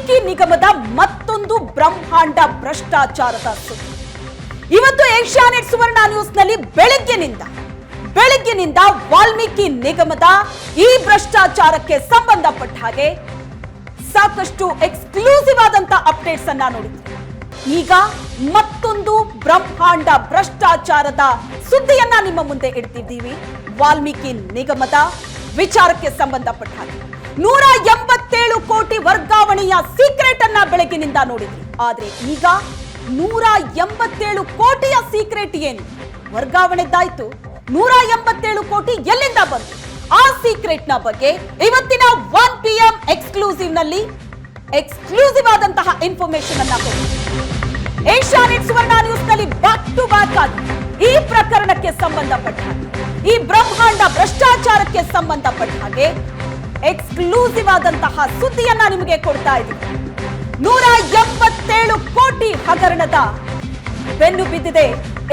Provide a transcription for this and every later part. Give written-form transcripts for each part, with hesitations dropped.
ವಾಲ್ಮೀಕಿ ನಿಗಮದ ಮತ್ತೊಂದು ಬ್ರಹ್ಮಾಂಡ ಭ್ರಷ್ಟಾಚಾರದ ಸುದ್ದಿ ಇವತ್ತು ಏಷ್ಯಾನೆಟ್ ಸುವರ್ಣ ನ್ಯೂಸ್ನಲ್ಲಿ ಬೆಳಗ್ಗಿನಿಂದ ವಾಲ್ಮೀಕಿ ನಿಗಮದ ಈ ಭ್ರಷ್ಟಾಚಾರಕ್ಕೆ ಸಂಬಂಧಪಟ್ಟ ಹಾಗೆ ಸಾಕಷ್ಟು ಎಕ್ಸ್ಕ್ಲೂಸಿವ್ ಆದಂತ ಅಪ್ಡೇಟ್ಸ್ ಅನ್ನ ನೋಡಿದ್ವಿ. ಈಗ ಮತ್ತೊಂದು ಬ್ರಹ್ಮಾಂಡ ಭ್ರಷ್ಟಾಚಾರದ ಸುದ್ದಿಯನ್ನ ನಿಮ್ಮ ಮುಂದೆ ಇಡ್ತಿದ್ದೀವಿ. ವಾಲ್ಮೀಕಿ ನಿಗಮದ ವಿಚಾರಕ್ಕೆ ಸಂಬಂಧಪಟ್ಟ ಹಾಗೆ 187 ಕೋಟಿ ವರ್ಗಾವಣೆಯ ಸೀಕ್ರೆಟ್ ಅನ್ನ ಬೆಳಗಿನಿಂದ ನೋಡಿದ್ವಿ. ಆದ್ರೆ ಈಗ 187 ಕೋಟಿಯ ಸೀಕ್ರೆಟ್ ಏನು? ವರ್ಗಾವಣೆದಾಯ್ತು, 187 ಕೋಟಿ ಎಲ್ಲಿಂದ ಬಂತು? ಆ ಸೀಕ್ರೆಟ್ ನ ಬಗ್ಗೆ ಇವತ್ತಿನ 1 PM ಎಕ್ಸ್ಕ್ಲೂಸಿವ್ ನಲ್ಲಿ ಎಕ್ಸ್ಕ್ಲೂಸಿವ್ ಆದಂತಹ ಇನ್ಫಾರ್ಮೇಶನ್ ಅನ್ನ ಕೊಡ್ತೀವಿ. ಏಷ್ಯಾನೆಟ್ ಸುವರ್ಣ ನ್ಯೂಸ್ ನಲ್ಲಿ ಬ್ಯಾಕ್ ಟು ಬ್ಯಾಕ್ ಆಗಿ ಈ ಪ್ರಕರಣಕ್ಕೆ ಸಂಬಂಧಪಟ್ಟ ಹಾಗೆ, ಈ ಬ್ರಹ್ಮಾಂಡ ಭ್ರಷ್ಟಾಚಾರಕ್ಕೆ ಸಂಬಂಧಪಟ್ಟ ಹಾಗೆ ಎಕ್ಸ್ಕ್ಲೂಸಿವ್ ಆದಂತಹ ಸುದ್ದಿಯನ್ನ ನಿಮಗೆ ಕೊಡ್ತಾ ಇದ್ದೀವಿ. 187 ಕೋಟಿ ಹಗರಣದ ಬೆನ್ನು ಬಿದ್ದಿದೆ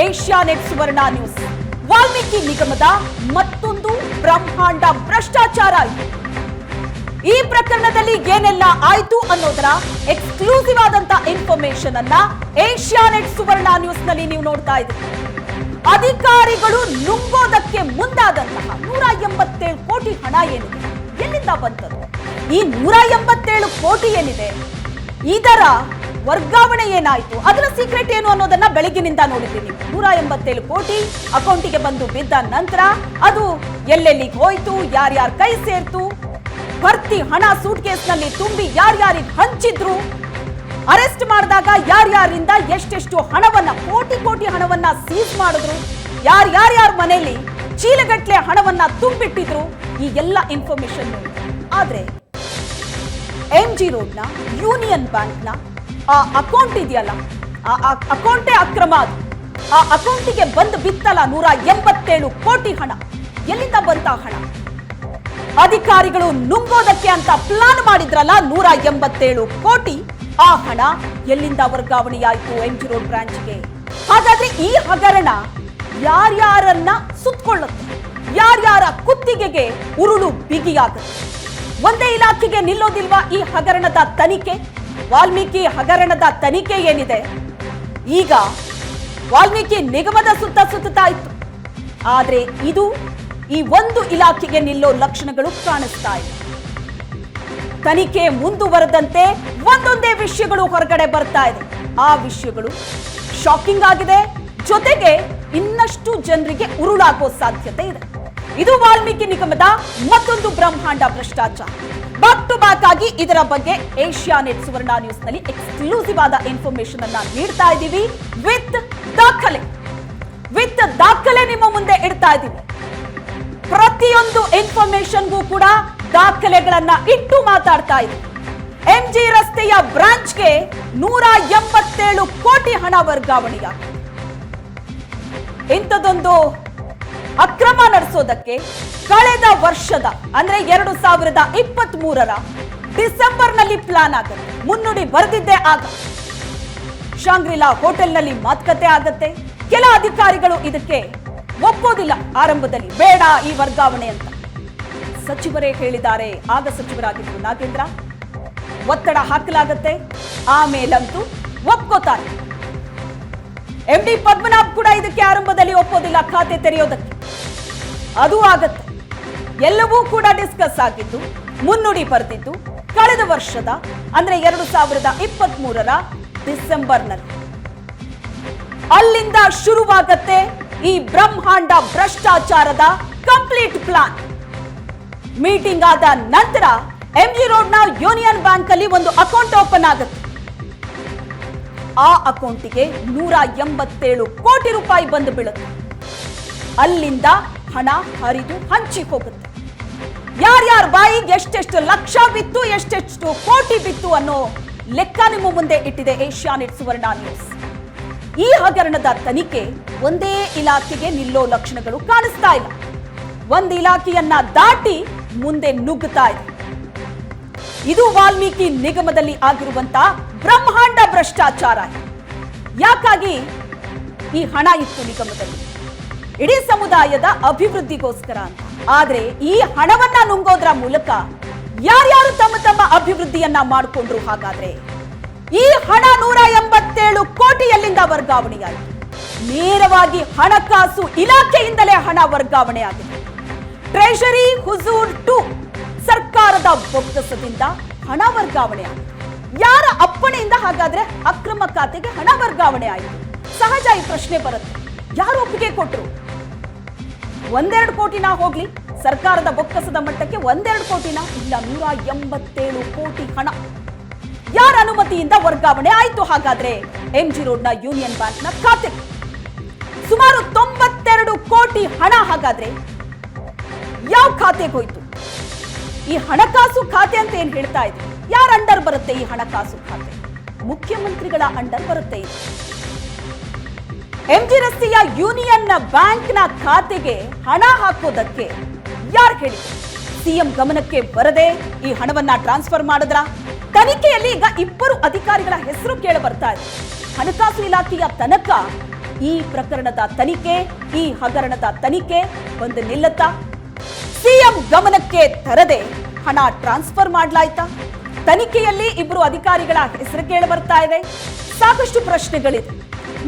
ಏಷ್ಯಾನೆಟ್ ಸುವರ್ಣ ನ್ಯೂಸ್. ವಾಲ್ಮೀಕಿ ನಿಗಮದ ಮತ್ತೊಂದು ಬ್ರಹ್ಮಾಂಡ ಭ್ರಷ್ಟಾಚಾರ ಇದೆ. ಈ ಪ್ರಕರಣದಲ್ಲಿ ಏನೆಲ್ಲ ಆಯ್ತು ಅನ್ನೋದರ ಎಕ್ಸ್ಕ್ಲೂಸಿವ್ ಆದಂತ ಇನ್ಫಾರ್ಮೇಶನ್ ಅನ್ನ ಏಷ್ಯಾನೆಟ್ ಸುವರ್ಣ ನ್ಯೂಸ್ ನಲ್ಲಿ ನೀವು ನೋಡ್ತಾ ಇದ್ದೀರಿ. ಅಧಿಕಾರಿಗಳು ನುಂಗೋದಕ್ಕೆ ಮುಂದಾದಂತಹ 187 ಕೋಟಿ ಹಣ ಏನಿದೆ, ಎಲ್ಲಿಂದ ಬಂತದು? ಈ 187 ಕೋಟಿ ಏನಿದೆ, ಇದರ ವರ್ಗಾವಣೆ ಏನಾಯ್ತು, ಅದರ ಸೀಕ್ರೆಟ್ ಏನು ಅನ್ನೋದನ್ನ ಬೆಳಗಿನಿಂದ ನೋಡಿದ್ದೀನಿ. 187 ಕೋಟಿ ಅಕೌಂಟಿಗೆ ಬಂದು ಬಿದ್ದ ನಂತರ ಅದು ಎಲ್ಲೆಲ್ಲಿಗೆ ಹೋಯ್ತು, ಯಾರ್ಯಾರ ಕೈ ಸೇರ್ತು, ಭರ್ತಿ ಹಣ ಸೂಟ್ ಕೇಸ್ ನಲ್ಲಿ ತುಂಬಿ ಯಾರ್ಯಾರಿಗೆ ಹಂಚಿದ್ರು, ಅರೆಸ್ಟ್ ಮಾಡಿದಾಗ ಯಾರ್ಯಾರಿಂದ ಎಷ್ಟೆಷ್ಟು ಹಣವನ್ನ, ಕೋಟಿ ಹಣವನ್ನ ಸೀಸ್ ಮಾಡಿದ್ರು, ಯಾರ್ಯಾರ ಮನೆಯಲ್ಲಿ ಚೀಲಗಟ್ಲೆ ಹಣವನ್ನ ತುಂಬಿಟ್ಟಿದ್ರು, ಈ ಎಲ್ಲ ಇನ್ಫಾರ್ಮೇಶನ್ ನೋಡಿ. ಆದ್ರೆ MG ರೋಡ್ನ ಯೂನಿಯನ್ ಬ್ಯಾಂಕ್ನ ಆ ಅಕೌಂಟ್ ಇದೆಯಲ್ಲ, ಆ ಅಕೌಂಟೇ ಅಕ್ರಮ. ಅದು ಆ ಅಕೌಂಟಿಗೆ ಬಂದು ಬಿತ್ತಲ್ಲ 187 ಕೋಟಿ ಹಣ, ಎಲ್ಲಿಂದ ಬಂತ ಹಣ? ಅಧಿಕಾರಿಗಳು ನುಂಗೋದಕ್ಕೆ ಅಂತ ಪ್ಲಾನ್ ಮಾಡಿದ್ರಲ್ಲ 187 ಕೋಟಿ, ಆ ಹಣ ಎಲ್ಲಿಂದ ವರ್ಗಾವಣೆಯಾಯಿತು MG ರೋಡ್ ಬ್ರಾಂಚ್ಗೆ? ಹಾಗಾದ್ರೆ ಈ ಹಗರಣ ಯಾರ್ಯಾರನ್ನ ಸುತ್ತಕೊಳ್ಳುತ್ತೆ, ಯಾರ್ಯಾರ ಕುತ್ತಿಗೆಗೆ ಉರುಳು ಬಿಗಿಯಾಗುತ್ತೆ? ಒಂದೇ ಇಲಾಖೆಗೆ ನಿಲ್ಲೋದಿಲ್ವಾ ಈ ಹಗರಣದ ತನಿಖೆ? ವಾಲ್ಮೀಕಿ ಹಗರಣದ ತನಿಖೆ ಏನಿದೆ ಈಗ ವಾಲ್ಮೀಕಿ ನಿಗಮದ ಸುತ್ತಾ ಇತ್ತು. ಆದ್ರೆ ಇದು ಈ ಒಂದು ಇಲಾಖೆಗೆ ನಿಲ್ಲೋ ಲಕ್ಷಣಗಳು ಕಾಣಿಸ್ತಾ ಇದೆ. ತನಿಖೆ ಮುಂದುವರೆದಂತೆ ಒಂದೊಂದೇ ವಿಷಯಗಳು ಹೊರಗಡೆ ಬರ್ತಾ ಇದೆ. ಆ ವಿಷಯಗಳು ಶಾಕಿಂಗ್ ಆಗಿದೆ, ಜೊತೆಗೆ ಇನ್ನಷ್ಟು ಜನರಿಗೆ ಉರುಳಾಗೋ ಸಾಧ್ಯತೆ ಇದೆ. ಇದು ವಾಲ್ಮೀಕಿ ನಿಗಮದ ಮತ್ತೊಂದು ಬ್ರಹ್ಮಾಂಡ ಭ್ರಷ್ಟಾಚಾರ. ಬ್ಯಾಕ್ ಟು ಬ್ಯಾಕ್ ಆಗಿ ಇದರ ಬಗ್ಗೆ ಏಷ್ಯಾನೆಟ್ ಸುವರ್ಣ ನ್ಯೂಸ್ ನಲ್ಲಿ ಎಕ್ಸ್ಕ್ಲೂಸಿವ್ ಆದ ಇನ್ಫಾರ್ಮೇಶನ್ ಅನ್ನ ನೀಡ್ತಾ ಇದ್ದೀವಿ. ವಿತ್ ದಾಖಲೆ ನಿಮ್ಮ ಮುಂದೆ ಇಡ್ತಾ ಇದ್ದೀವಿ. ಪ್ರತಿಯೊಂದು ಇನ್ಫಾರ್ಮೇಶನ್ಗೂ ಕೂಡ ದಾಖಲೆಗಳನ್ನ ಇಟ್ಟು ಮಾತಾಡ್ತಾ ಇದ್ದೀವಿ. MG ರಸ್ತೆಯ ಬ್ರಾಂಚ್ಗೆ 187 ಕೋಟಿ ಹಣ ವರ್ಗಾವಣೆಯಾಗಿದೆ. ಇಂಥದೊಂದು ಅಕ್ರಮ ನಡೆಸೋದಕ್ಕೆ ಕಳೆದ ವರ್ಷದ ಅಂದ್ರೆ 2023ರ ಡಿಸೆಂಬರ್ ನಲ್ಲಿ ಪ್ಲಾನ್ ಆಗುತ್ತೆ. ಮುನ್ನುಡಿ ಬರೆದಿದ್ದೇ ಆಗ ಶಾಂಗ್ರಿಲಾ ಹೋಟೆಲ್ನಲ್ಲಿ ಮಾತುಕತೆ ಆಗತ್ತೆ. ಕೆಲ ಅಧಿಕಾರಿಗಳು ಇದಕ್ಕೆ ಒಪ್ಪೋದಿಲ್ಲ, ಆರಂಭದಲ್ಲಿ ಬೇಡ ಈ ವರ್ಗಾವಣೆ ಅಂತ ಸಚಿವರೇ ಹೇಳಿದ್ದಾರೆ. ಆಗ ಸಚಿವರಾಗಿದ್ರು ನಾಗೇಂದ್ರ. ಒತ್ತಡ ಹಾಕಲಾಗತ್ತೆ, ಆಮೇಲಂತೂ ಒಪ್ಕೋತಾರೆ. MD ಪದ್ಮನಾಭ್ ಕೂಡ ಇದಕ್ಕೆ ಆರಂಭದಲ್ಲಿ ಒಪ್ಪೋದಿಲ್ಲ, ಖಾತೆ ತೆರೆಯೋದಕ್ಕೆ. ಅದು ಆಗತ್ತೆ. ಎಲ್ಲವೂ ಕೂಡ ಡಿಸ್ಕಸ್ ಆಗಿದ್ದು, ಮುನ್ನುಡಿ ಬರೆದಿದ್ದು ಕಳೆದ ವರ್ಷದ ಅಂದ್ರೆ 2023ರ ಡಿಸೆಂಬರ್ನಲ್ಲಿ. ಅಲ್ಲಿಂದ ಶುರುವಾಗತ್ತೆ ಈ ಬ್ರಹ್ಮಾಂಡ ಭ್ರಷ್ಟಾಚಾರದ ಕಂಪ್ಲೀಟ್ ಪ್ಲಾನ್. ಮೀಟಿಂಗ್ ಆದ ನಂತರ MG ರೋಡ್ನ ಯೂನಿಯನ್ ಬ್ಯಾಂಕ್ ಅಲ್ಲಿ ಒಂದು ಅಕೌಂಟ್ ಓಪನ್ ಆಗುತ್ತೆ. ಆ ಅಕೌಂಟಿಗೆ 187 ಕೋಟಿ ರೂಪಾಯಿ ಬಂದು ಬೀಳುತ್ತೆ. ಅಲ್ಲಿಂದ ಹಣ ಹರಿದು ಹಂಚಿ ಹೋಗುತ್ತೆ. ಯಾರ್ಯಾರ ಬಾಯಿಗೆ ಎಷ್ಟೆಷ್ಟು ಲಕ್ಷ ಬಿತ್ತು, ಎಷ್ಟೆಷ್ಟು ಕೋಟಿ ಬಿತ್ತು ಅನ್ನೋ ಲೆಕ್ಕ ನಿಮ್ಮ ಮುಂದೆ ಇಟ್ಟಿದೆ ಏಷ್ಯಾನೆಟ್ ಸುವರ್ಣ ನ್ಯೂಸ್. ಈ ಹಗರಣದ ತನಿಖೆ ಒಂದೇ ಇಲಾಖೆಗೆ ನಿಲ್ಲೋ ಲಕ್ಷಣಗಳು ಕಾಣಿಸ್ತಾ ಇಲ್ಲ. ಒಂದು ಇಲಾಖೆಯನ್ನ ದಾಟಿ ಮುಂದೆ ನುಗ್ಗುತ್ತಾ ಇದೆ. ಇದು ವಾಲ್ಮೀಕಿ ನಿಗಮದಲ್ಲಿ ಆಗಿರುವಂತಹ ಬ್ರಹ್ಮಾಂಡ ಭ್ರಷ್ಟಾಚಾರ. ಯಾಕಾಗಿ ಈ ಹಣ ಇತ್ತು ನಿಗಮದಲ್ಲಿ? ಇಡೀ ಸಮುದಾಯದ ಅಭಿವೃದ್ಧಿಗೋಸ್ಕರ ಅಂತ. ಆದ್ರೆ ಈ ಹಣವನ್ನ ನುಂಗೋದ್ರ ಮೂಲಕ ಯಾರ್ಯಾರು ತಮ್ಮ ತಮ್ಮ ಅಭಿವೃದ್ಧಿಯನ್ನ ಮಾಡಿಕೊಂಡ್ರು? ಹಾಗಾದ್ರೆ ಈ ಹಣ 187 ಕೋಟಿ ಎಲ್ಲಿಂದ ವರ್ಗಾವಣೆಯಾಯಿತು? ನೇರವಾಗಿ ಹಣಕಾಸು ಇಲಾಖೆಯಿಂದಲೇ ಹಣ ವರ್ಗಾವಣೆ ಆಗಿದೆ. ಟ್ರೆಷರಿ ಹುಜೂರ್ 2 ಸರ್ಕಾರದ ಬೊಕ್ಕಸದಿಂದ ಹಣ ವರ್ಗಾವಣೆ ಆಗಿದೆ. ಯಾರ ಅಪ್ಪಣೆಯಿಂದ ಹಾಗಾದ್ರೆ ಅಕ್ರಮ ಖಾತೆಗೆ ಹಣ ವರ್ಗಾವಣೆ ಆಯಿತು? ಸಹಜ ಈ ಪ್ರಶ್ನೆ ಬರುತ್ತೆ. ಯಾರು ಒಪ್ಪಿಗೆ ಕೊಟ್ಟರು? 1-2 ಕೋಟಿನ ಹೋಗ್ಲಿ, ಸರ್ಕಾರದ ಬೊಕ್ಕಸದ ಮಟ್ಟಕ್ಕೆ 1-2 ಕೋಟಿನ ಇಲ್ಲ, 187 ಕೋಟಿ ಹಣ ಯಾರ ಅನುಮತಿಯಿಂದ ವರ್ಗಾವಣೆ ಆಯಿತು? ಹಾಗಾದ್ರೆ MG ರೋಡ್ನ ಯೂನಿಯನ್ ಬ್ಯಾಂಕ್ನ ಖಾತೆ ಸುಮಾರು 92 ಕೋಟಿ ಹಣ ಹಾಗಾದ್ರೆ ಯಾವ ಖಾತೆಗೆ ಹೋಯ್ತು? ಈ ಹಣಕಾಸು ಖಾತೆ ಅಂತ ಏನ್ ಹೇಳ್ತಾ ಇದ್ವಿ, ಯಾರ ಅಂಡರ್ ಬರುತ್ತೆ ಈ ಹಣಕಾಸು ಖಾತೆ? ಮುಖ್ಯಮಂತ್ರಿಗಳ ಅಂಡರ್ ಬರುತ್ತೆ ಇದು. MG ರಸ್ತೆಯ ಯೂನಿಯನ್ ಬ್ಯಾಂಕ್ನ ಖಾತೆಗೆ ಹಣ ಹಾಕೋದಕ್ಕೆ ಯಾರು ಹೇಳಿದ್ರು? ಸಿಎಂ ಗಮನಕ್ಕೆ ಬರದೆ ಈ ಹಣವನ್ನ ಟ್ರಾನ್ಸ್ಫರ್ ಮಾಡಿದ್ರ? ತನಿಖೆಯಲ್ಲಿ ಈಗ 2 ಅಧಿಕಾರಿಗಳ ಹೆಸರು ಕೇಳಿ ಬರ್ತಾ ಇದೆ. ಹಣಕಾಸು ಇಲಾಖೆಯ ತನಕ ಈ ಪ್ರಕರಣದ ತನಿಖೆ, ಈ ಹಗರಣದ ತನಿಖೆ ಬಂದು ನಿಲ್ಲುತ್ತಾ? ಸಿಎಂ ಗಮನಕ್ಕೆ ತರದೆ ಹಣ ಟ್ರಾನ್ಸ್ಫರ್ ಮಾಡಲಾಯ್ತಾ? ತನಿಖೆಯಲ್ಲಿ 2 ಅಧಿಕಾರಿಗಳ ಹೆಸರು ಕೇಳಿ ಬರ್ತಾ ಇದೆ. ಸಾಕಷ್ಟು ಪ್ರಶ್ನೆಗಳಿದೆ.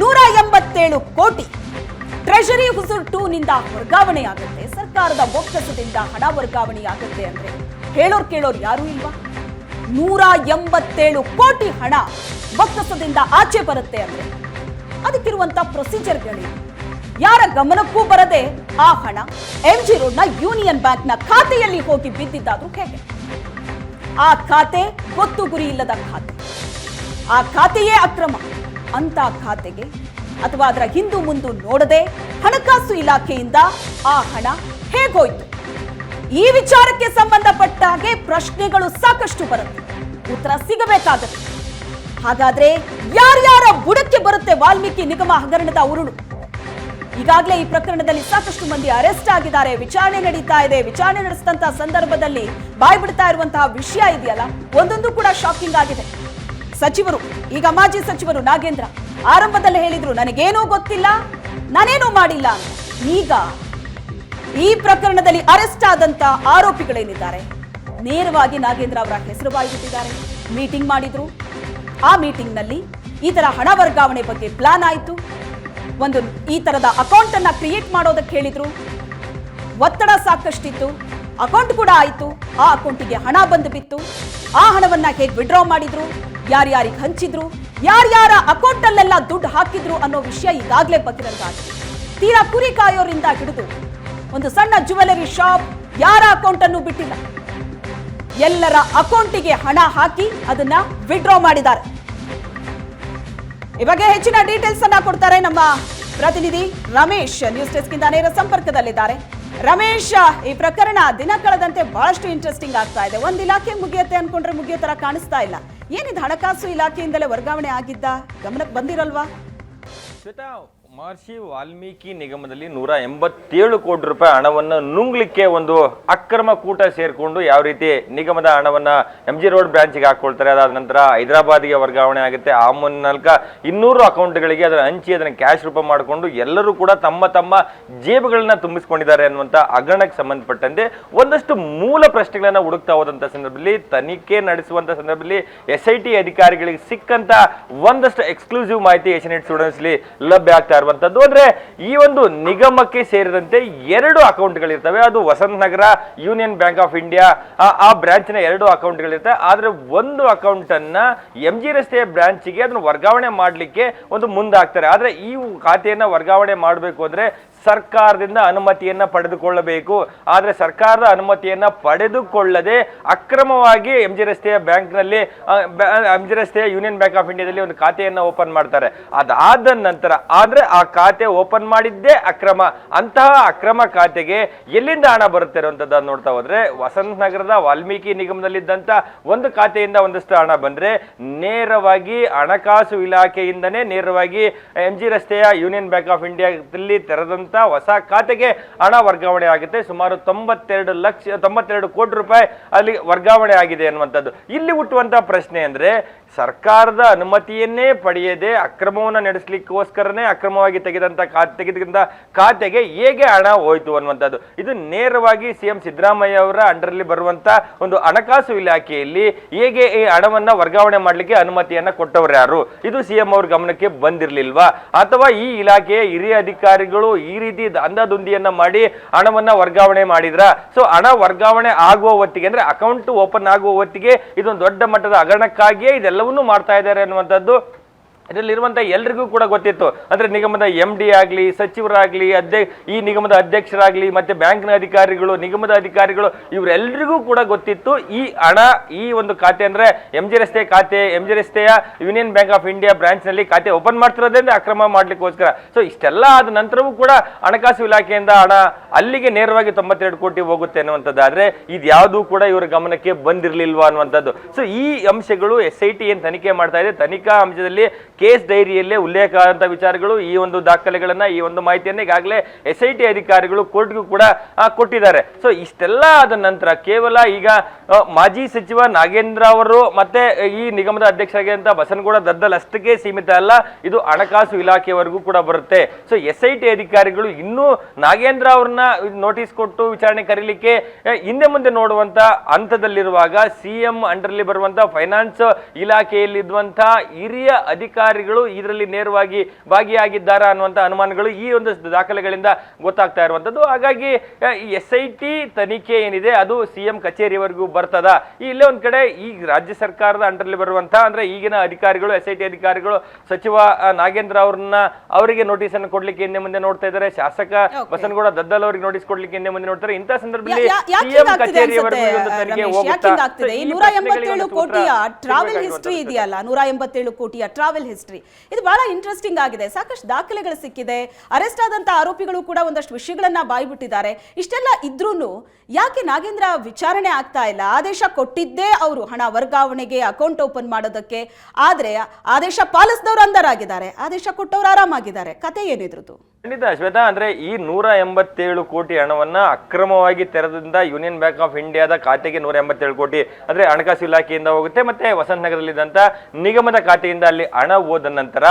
187 ಕೋಟಿ ಟ್ರೆಷರಿ ಹುಜೂರ್ 2 ನಿಂದ ವರ್ಗಾವಣೆ ಆಗುತ್ತೆ, ಸರ್ಕಾರದ ಬೊಕ್ಕಸದಿಂದ ಹಣ ವರ್ಗಾವಣೆ ಆಗುತ್ತೆ ಅಂದ್ರೆ ಹೇಳೋರ್ ಕೇಳೋರು ಯಾರು ಇಲ್ವಾ? 187 ಕೋಟಿ ಹಣ ಬೊಕ್ಕಸದಿಂದ ಆಚೆ ಬರುತ್ತೆ ಅಂದ್ರೆ ಅದಕ್ಕಿರುವಂತ ಪ್ರೊಸೀಜರ್ಗಳಿವೆ. ಯಾರ ಗಮನಕ್ಕೂ ಬರದೆ ಆ ಹಣ MG ರೋಡ್ನ ಯೂನಿಯನ್ ಬ್ಯಾಂಕ್ನ ಖಾತೆಯಲ್ಲಿ ಹೋಗಿ ಬಿದ್ದಿದ್ದಾದ್ರೂ ಹೇಗೆ? ಆ ಖಾತೆ ಗೊತ್ತು ಗುರಿ ಇಲ್ಲದ ಖಾತೆ, ಆ ಖಾತೆಯೇ ಅಕ್ರಮ ಅಂತ ಖಾತೆಗೆ ಅಥವಾ ಅದರ ಹಿಂದು ಮುಂದು ನೋಡದೆ ಹಣಕಾಸು ಇಲಾಖೆಯಿಂದ ಆ ಹಣ ಹೇಗೋಯ್ತು? ಈ ವಿಚಾರಕ್ಕೆ ಸಂಬಂಧಪಟ್ಟ ಹಾಗೆ ಪ್ರಶ್ನೆಗಳು ಸಾಕಷ್ಟು ಬರುತ್ತೆ, ಉತ್ತರ ಸಿಗಬೇಕಾಗತ್ತೆ. ಹಾಗಾದ್ರೆ ಯಾರ್ಯಾರ ಬುಡಕ್ಕೆ ಬರುತ್ತೆ ವಾಲ್ಮೀಕಿ ನಿಗಮ ಹಗರಣದ ಉರುಳು? ಈಗಾಗಲೇ ಈ ಪ್ರಕರಣದಲ್ಲಿ ಸಾಕಷ್ಟು ಮಂದಿ ಅರೆಸ್ಟ್ ಆಗಿದ್ದಾರೆ, ವಿಚಾರಣೆ ನಡೀತಾ ಇದೆ. ವಿಚಾರಣೆ ನಡೆಸಿದಂತ ಸಂದರ್ಭದಲ್ಲಿ ಬಾಯ್ ಬಿಡ್ತಾ ಇರುವಂತಹ ವಿಷಯ ಇದೆಯಲ್ಲ, ಒಂದೊಂದು ಕೂಡ ಶಾಕಿಂಗ್ ಆಗಿದೆ. ಸಚಿವರು, ಈಗ ಮಾಜಿ ಸಚಿವರು ನಾಗೇಂದ್ರ ಆರಂಭದಲ್ಲಿ ಹೇಳಿದ್ರು ನನಗೇನೂ ಗೊತ್ತಿಲ್ಲ, ನಾನೇನೂ ಮಾಡಿಲ್ಲ ಅಂತ. ಈಗ ಈ ಪ್ರಕರಣದಲ್ಲಿ ಅರೆಸ್ಟ್ ಆದಂತ ಆರೋಪಿಗಳೇನಿದ್ದಾರೆ ನೇರವಾಗಿ ನಾಗೇಂದ್ರ ಅವರ ಹೆಸರು ಬಾಯ್ಬಿಟ್ಟಿದ್ದಾರೆ. ಮೀಟಿಂಗ್ ಮಾಡಿದ್ರು, ಆ ಮೀಟಿಂಗ್ ನಲ್ಲಿ ಈ ತರ ಹಣ ವರ್ಗಾವಣೆ ಬಗ್ಗೆ ಪ್ಲಾನ್ ಆಯಿತು. ಒಂದು ಈ ತರದ ಅಕೌಂಟ್ ಅನ್ನ ಕ್ರಿಯೇಟ್ ಮಾಡೋದಕ್ಕೆ ಹೇಳಿದ್ರು. ಒತ್ತಡ ಸಾಕಷ್ಟಿತ್ತು, ಅಕೌಂಟ್ ಕೂಡ ಆಯಿತು. ಆ ಅಕೌಂಟಿಗೆ ಹಣ ಬಂದು ಬಿತ್ತು. ಆ ಹಣವನ್ನ ಹೇಗೆ ವಿಡ್ರಾ ಮಾಡಿದ್ರು, ಯಾರ್ಯಾರಿಗೆ ಹಂಚಿದ್ರು, ಯಾರ್ಯಾರ ಅಕೌಂಟ್ ಅಲ್ಲೆಲ್ಲ ದುಡ್ಡು ಹಾಕಿದ್ರು ಅನ್ನೋ ವಿಷಯ ಈಗಾಗಲೇ ಬಹಿರಂಗ ಆಗಿದೆ. ತೀರಾ ಕುರಿ ಕಾಯೋರಿಂದ ಹಿಡಿದು ಒಂದು ಸಣ್ಣ ಜ್ಯುವೆಲರಿ ಶಾಪ್ ಯಾರ ಅಕೌಂಟ್ ಅನ್ನು ಬಿಟ್ಟಿಲ್ಲ, ಎಲ್ಲರ ಅಕೌಂಟಿಗೆ ಹಣ ಹಾಕಿ ಅದನ್ನ ವಿಡ್ರಾ ಮಾಡಿದ್ದಾರೆ. ಈ ಬಗ್ಗೆ ಹೆಚ್ಚಿನ ಡೀಟೇಲ್ಸ್ ಅನ್ನ ಕೊಡ್ತಾರೆ ನಮ್ಮ ಪ್ರತಿನಿಧಿ ರಮೇಶ್, ನ್ಯೂಸ್ ಡೆಸ್ಕ್ ಇಂದ ನೇರ ಸಂಪರ್ಕದಲ್ಲಿದ್ದಾರೆ. ರಮೇಶ್, ಈ ಪ್ರಕರಣ ದಿನ ಕಳೆದಂತೆ ಬಹಳಷ್ಟು ಇಂಟ್ರೆಸ್ಟಿಂಗ್ ಆಗ್ತಾ ಇದೆ. ಒಂದು ಇಲಾಖೆ ಮುಗಿಯುತ್ತೆ ಅನ್ಕೊಂಡ್ರೆ ಮುಗಿಯೋ ತರ ಕಾಣಿಸ್ತಾ ಇಲ್ಲ. ಏನಿದು ಹಣಕಾಸು ಇಲಾಖೆಯಿಂದಲೇ ವರ್ಗಾವಣೆ ಆಗಿದ್ದ, ಗಮನಕ್ಕೆ ಬಂದಿರಲ್ವಾ? ಮಹರ್ಷಿ ವಾಲ್ಮೀಕಿ ನಿಗಮದಲ್ಲಿ 187 ಕೋಟಿ ರೂಪಾಯಿ ಹಣವನ್ನು ನುಂಗ್ಲಿಕ್ಕೆ ಒಂದು ಅಕ್ರಮ ಕೂಟ ಸೇರ್ಕೊಂಡು ಯಾವ ರೀತಿ ನಿಗಮದ ಹಣವನ್ನ MG ರೋಡ್ ಬ್ರಾಂಚ್ಗೆ ಹಾಕೊಳ್ತಾರೆ, ಅದಾದ ನಂತರ ಹೈದರಾಬಾದ್ಗೆ ವರ್ಗಾವಣೆ ಆಗುತ್ತೆ. ಆ ಮುನ್ನಲ್ಕ 200 ಅಕೌಂಟ್ಗಳಿಗೆ ಅದರ ಹಂಚಿ ಅದನ್ನ ಕ್ಯಾಶ್ ರೂಪ ಮಾಡಿಕೊಂಡು ಎಲ್ಲರೂ ಕೂಡ ತಮ್ಮ ತಮ್ಮ ಜೇಬುಗಳನ್ನ ತುಂಬಿಸ್ಕೊಂಡಿದ್ದಾರೆ ಅನ್ನುವಂಥ ಹಗರಣಕ್ಕೆ ಸಂಬಂಧಪಟ್ಟಂತೆ ಒಂದಷ್ಟು ಮೂಲ ಪ್ರಶ್ನೆಗಳನ್ನ ಹುಡುಕ್ತಾ ಹೋದಂತ ಸಂದರ್ಭದಲ್ಲಿ, ತನಿಖೆ ನಡೆಸುವಂತ ಸಂದರ್ಭದಲ್ಲಿ SIT ಅಧಿಕಾರಿಗಳಿಗೆ ಸಿಕ್ಕಂತ ಒಂದಷ್ಟು ಎಕ್ಸ್ಕ್ಲೂಸಿವ್ ಮಾಹಿತಿ ಏಷ್ಯಾನೆಟ್ ಸ್ಟೂಡೆಂಟ್ಸ್ಲಿ ಲಭ್ಯ ಆಗ್ತಾ ಇರುವಂತದ್ದು. ಅಂದ್ರೆ ಈ ಒಂದು ನಿಗಮಕ್ಕೆ ಸೇರಿದಂತೆ 2 ಅಕೌಂಟ್ಗಳಿರ್ತವೆ. ಅದು ವಸಂತ ನಗರ ಯೂನಿಯನ್ ಬ್ಯಾಂಕ್ ಆಫ್ ಇಂಡಿಯಾ ಆ ಬ್ರಾಂಚ್ನ 2 ಅಕೌಂಟ್ಗಳಿರ್ತವೆ. ಆದ್ರೆ ಒಂದು ಅಕೌಂಟ್ ಅನ್ನ MG ರಸ್ತೆಯ ಬ್ರಾಂಚ್ಗೆ ಅದನ್ನು ವರ್ಗಾವಣೆ ಮಾಡಲಿಕ್ಕೆ ಒಂದು ಮುಂದಾಗ್ತಾರೆ. ಆದ್ರೆ ಈ ಖಾತೆಯನ್ನ ವರ್ಗಾವಣೆ ಮಾಡಬೇಕು ಅಂದ್ರೆ ಸರ್ಕಾರದಿಂದ ಅನುಮತಿಯನ್ನ ಪಡೆದುಕೊಳ್ಳಬೇಕು. ಆದ್ರೆ ಸರ್ಕಾರದ ಅನುಮತಿಯನ್ನ ಪಡೆದುಕೊಳ್ಳದೆ ಅಕ್ರಮವಾಗಿ MG ರಸ್ತೆಯ ಬ್ಯಾಂಕ್ನಲ್ಲಿ MG ರಸ್ತೆಯ ಯೂನಿಯನ್ ಬ್ಯಾಂಕ್ ಆಫ್ ಇಂಡಿಯಾದಲ್ಲಿ ಒಂದು ಖಾತೆಯನ್ನ ಓಪನ್ ಮಾಡ್ತಾರೆ. ಅದಾದ ನಂತರ ಆದ್ರೆ ಆ ಖಾತೆ ಓಪನ್ ಮಾಡಿದ್ದೇ ಅಕ್ರಮ. ಅಂತಹ ಅಕ್ರಮ ಖಾತೆಗೆ ಎಲ್ಲಿಂದ ಹಣ ಬರುತ್ತೆ ಅನ್ನೋದನ್ನ ನೋಡ್ತಾ ಹೋದ್ರೆ, ವಸಂತ ನಗರದ ವಾಲ್ಮೀಕಿ ನಿಗಮದಲ್ಲಿದ್ದಂತ ಒಂದು ಖಾತೆಯಿಂದ ಒಂದಷ್ಟು ಹಣ ಬಂದ್ರೆ ನೇರವಾಗಿ ಹಣಕಾಸು ಇಲಾಖೆಯಿಂದನೇ ನೇರವಾಗಿ MG ರಸ್ತೆಯ ಯೂನಿಯನ್ ಬ್ಯಾಂಕ್ ಆಫ್ ಇಂಡಿಯಾದಲ್ಲಿ ತೆರೆದಂತ ಹೊಸ ಖಾತೆಗೆ ಹಣ ವರ್ಗಾವಣೆ ಆಗುತ್ತೆ. ಸುಮಾರು 92 ಕೋಟಿ ರೂಪಾಯಿ ಅಲ್ಲಿ ವರ್ಗಾವಣೆ ಆಗಿದೆ ಅನ್ನುವಂಥದ್ದು. ಇಲ್ಲಿ ಹುಟ್ಟುವಂತಹ ಪ್ರಶ್ನೆ ಅಂದ್ರೆ, ಸರ್ಕಾರದ ಅನುಮತಿಯನ್ನೇ ಪಡೆಯದೆ ಅಕ್ರಮವನ್ನು ನಡೆಸಲಿಕ್ಕೋಸ್ಕರನೇ ಅಕ್ರಮವಾಗಿ ಅಕ್ರಮವಾಗಿ ತೆಗೆದಂತ ಖಾತೆಗೆ ಹೇಗೆ ಹಣ ಹೋಯ್ತು ಅನ್ನುವಂಥದ್ದು. ಇದು ನೇರವಾಗಿ ಸಿಎಂ ಸಿದ್ದರಾಮಯ್ಯ ಅವರ ಅಂಡರಲ್ಲಿ ಬರುವಂತ ಒಂದು ಹಣಕಾಸು ಇಲಾಖೆಯಲ್ಲಿ ಹೇಗೆ ಈ ಹಣವನ್ನ ವರ್ಗಾವಣೆ ಮಾಡ್ಲಿಕ್ಕೆ ಅನುಮತಿಯನ್ನ ಕೊಟ್ಟವರು ಯಾರು, ಇದು ಸಿಎಂ ಅವ್ರ ಗಮನಕ್ಕೆ ಬಂದಿರ್ಲಿಲ್ವಾ, ಅಥವಾ ಈ ಇಲಾಖೆಯ ಹಿರಿಯ ಅಧಿಕಾರಿಗಳು ಈ ರೀತಿ ದಂಧದುಂದಿಯನ್ನ ಮಾಡಿ ಹಣವನ್ನ ವರ್ಗಾವಣೆ ಮಾಡಿದ್ರ? ಸೊ ಹಣ ವರ್ಗಾವಣೆ ಆಗುವ ಹೊತ್ತಿಗೆ ಅಂದ್ರೆ ಅಕೌಂಟ್ ಓಪನ್ ಆಗುವ ಹೊತ್ತಿಗೆ ಇದೊಂದು ದೊಡ್ಡ ಮಟ್ಟದ ಹಗರಣಕ್ಕಾಗಿಯೇ ಇದೆಲ್ಲವನ್ನೂ ಮಾಡ್ತಾ ಇದ್ದಾರೆ ಅನ್ನುವಂಥದ್ದು ಇದರಲ್ಲಿರುವಂತಹ ಎಲ್ರಿಗೂ ಕೂಡ ಗೊತ್ತಿತ್ತು. ಅಂದ್ರೆ ನಿಗಮದ MD ಆಗ್ಲಿ, ಸಚಿವರಾಗ್ಲಿ, ಈ ನಿಗಮದ ಅಧ್ಯಕ್ಷರಾಗ್ಲಿ, ಮತ್ತೆ ಬ್ಯಾಂಕ್ನ ಅಧಿಕಾರಿಗಳು, ನಿಗಮದ ಅಧಿಕಾರಿಗಳು, ಇವರೆಲ್ಲರಿಗೂ ಕೂಡ ಗೊತ್ತಿತ್ತು ಈ ಹಣ ಈ ಒಂದು ಖಾತೆ ಅಂದ್ರೆ MG ರಸ್ತೆ ಖಾತೆ, MG ರಸ್ತೆಯ union bank of India branch ನಲ್ಲಿ ಖಾತೆ ಓಪನ್ ಮಾಡ್ತಿರೋದ್ರಿಂದ ಅಕ್ರಮ ಮಾಡ್ಲಿಕ್ಕೋಸ್ಕರ. ಸೊ ಇಷ್ಟೆಲ್ಲ ಆದ ನಂತರವೂ ಕೂಡ ಹಣಕಾಸು ಇಲಾಖೆಯಿಂದ ಹಣ ಅಲ್ಲಿಗೆ ನೇರವಾಗಿ 92 ಕೋಟಿ ಹೋಗುತ್ತೆ ಅನ್ನುವಂಥದ್ದು. ಆದ್ರೆ ಇದ್ಯಾವುದೂ ಕೂಡ ಇವರ ಗಮನಕ್ಕೆ ಬಂದಿರಲಿಲ್ವಾ ಅನ್ನುವಂಥದ್ದು. ಸೊ ಈ ಅಂಶಗಳು SIT ಏನ್ ತನಿಖೆ ಮಾಡ್ತಾ ಇದೆ, ತನಿಖಾ ಅಂಶದಲ್ಲಿ ಕೇಸ್ ಡೈರಿಯಲ್ಲೇ ಉಲ್ಲೇಖ ಆದಂತ ವಿಚಾರಗಳು, ಈ ಒಂದು ದಾಖಲೆಗಳನ್ನ, ಈ ಒಂದು ಮಾಹಿತಿಯನ್ನ ಈಗಾಗಲೇ SIT ಅಧಿಕಾರಿಗಳು ಕೋರ್ಟ್ಗೂ ಕೂಡ ಕೊಟ್ಟಿದ್ದಾರೆ. ಸೊ ಇಷ್ಟೆಲ್ಲ ಆದ ನಂತರ ಕೇವಲ ಈಗ ಮಾಜಿ ಸಚಿವ ನಾಗೇಂದ್ರ ಅವರು ಮತ್ತೆ ಈ ನಿಗಮದ ಅಧ್ಯಕ್ಷರಾಗಿದ್ದಂತ ಬಸನಗೌಡ ದದ್ದಲ್ ಅಷ್ಟಕ್ಕೆ ಸೀಮಿತ ಅಲ್ಲ, ಇದು ಹಣಕಾಸು ಇಲಾಖೆವರೆಗೂ ಕೂಡ ಬರುತ್ತೆ. ಸೊ SIT ಅಧಿಕಾರಿಗಳು ಇನ್ನೂ ನಾಗೇಂದ್ರ ಅವ್ರನ್ನ ನೋಟಿಸ್ ಕೊಟ್ಟು ವಿಚಾರಣೆ ಕರೀಲಿಕ್ಕೆ ಹಿಂದೆ ಮುಂದೆ ನೋಡುವಂತ ಹಂತದಲ್ಲಿರುವಾಗ ಸಿಎಂ ಅಂಡರ್ಲಿ ಬರುವಂತ ಫೈನಾನ್ಸ್ ಇಲಾಖೆಯಲ್ಲಿದ್ದಂತಹ ಹಿರಿಯ ಅಧಿಕಾರಿಗಳು ಇದರಲ್ಲಿ ನೇರವಾಗಿ ಭಾಗಿಯಾಗಿದ್ದಾರಾ ಅನ್ನುವಂಥ ಅನುಮಾನಗಳು ಈ ಒಂದು ದಾಖಲೆಗಳಿಂದ ಗೊತ್ತಾಗ್ತಾ ಇರುವಂಥದ್ದು. ಹಾಗಾಗಿ ಈ SIT ತನಿಖೆ ಏನಿದೆ ಅದು ಸಿಎಂ ಕಚೇರಿವರೆಗೂ ಬರ್ತದ. ಇಲ್ಲೇ ಒಂದ್ ಕಡೆ ಈ ರಾಜ್ಯ ಸರ್ಕಾರದ ಅಂಡರ್ಲಿ ಬರುವಂತಹ ಅಂದ್ರೆ ಈಗಿನ ಅಧಿಕಾರಿಗಳು, SIT ಅಧಿಕಾರಿಗಳು ಸಚಿವ ನಾಗೇಂದ್ರ ಅವರಿಗೆ ನೋಟಿಸ್ ಅನ್ನು ಕೊಡ್ಲಿಕ್ಕೆ ಹಿಂದೆ ಮುಂದೆ ನೋಡ್ತಾ ಇದ್ದಾರೆ. ಶಾಸಕ ಬಸನಗೌಡ ದದ್ದಲ್ ಅವರಿಗೆ ನೋಟಿಸ್ ಕೊಡ್ಲಿಕ್ಕೆ ಹಿಂದೆ ಮುಂದೆ ನೋಡ್ತಾರೆ. ಇಂತಹ ಸಂದರ್ಭದಲ್ಲಿ ಸಿಎಂ ಕಚೇರಿವರೆಗೂ ಒಂದು ತನಿಖೆ ಹೋಗುತ್ತಾ? 187 ಕೋಟಿಯ ಟ್ರಾವೆಲ್ ಹಿಸ್ಟ್ರಿ ಇದೆಯಲ್ಲ, 187 ಕೋಟಿಯ ಟ್ರಾವೆಲ್ ಹಿಸ್ಟ್ರಿ, ಇದು ಬಹಳ ಇಂಟ್ರೆಸ್ಟಿಂಗ್ ಆಗಿದೆ. ಸಾಕಷ್ಟು ದಾಖಲೆಗಳು ಸಿಕ್ಕಿದೆ. ಅರೆಸ್ಟ್ ಆದಂತ ಆರೋಪಿಗಳು ಕೂಡ ಒಂದಷ್ಟು ವಿಷಯಗಳನ್ನ ಬಾಯ್ಬಿಟ್ಟಿದ್ದಾರೆ. ಇಷ್ಟೆಲ್ಲ ಇದ್ರೂನು ಯಾಕೆ ನಾಗೇಂದ್ರ ವಿಚಾರಣೆ ಆಗ್ತಾ ಇಲ್ಲ? ಆದೇಶ ಕೊಟ್ಟಿದ್ದೇ ಅವರು ಹಣ ವರ್ಗಾವಣೆಗೆ, ಅಕೌಂಟ್ ಓಪನ್ ಮಾಡೋದಕ್ಕೆ. ಆದ್ರೆ ಆದೇಶ ಪಾಲಿಸಿದವರು ಅಂಧರಾಗಿದ್ದಾರೆ, ಆದೇಶ ಕೊಟ್ಟವರು ಆರಾಮಾಗಿದ್ದಾರೆ. ಕತೆ ಏನಿದ್ರದ್ದು? ಖಂಡಿತ ಶ್ವೇತಾ, ಅಂದ್ರೆ ಈ 187 ಕೋಟಿ ಹಣವನ್ನ ಅಕ್ರಮವಾಗಿ ತೆರೆದಿಂದ ಯೂನಿಯನ್ ಬ್ಯಾಂಕ್ ಆಫ್ ಇಂಡಿಯಾದ ಖಾತೆಗೆ 187 ಕೋಟಿ ಅಂದ್ರೆ ಹಣಕಾಸು ಇಲಾಖೆಯಿಂದ ಹೋಗುತ್ತೆ, ಮತ್ತೆ ವಸಂತ ನಗರದಲ್ಲಿದ್ದಂತ ನಿಗಮದ ಖಾತೆಯಿಂದ ಅಲ್ಲಿ ಹಣ ಹೋದ ನಂತರ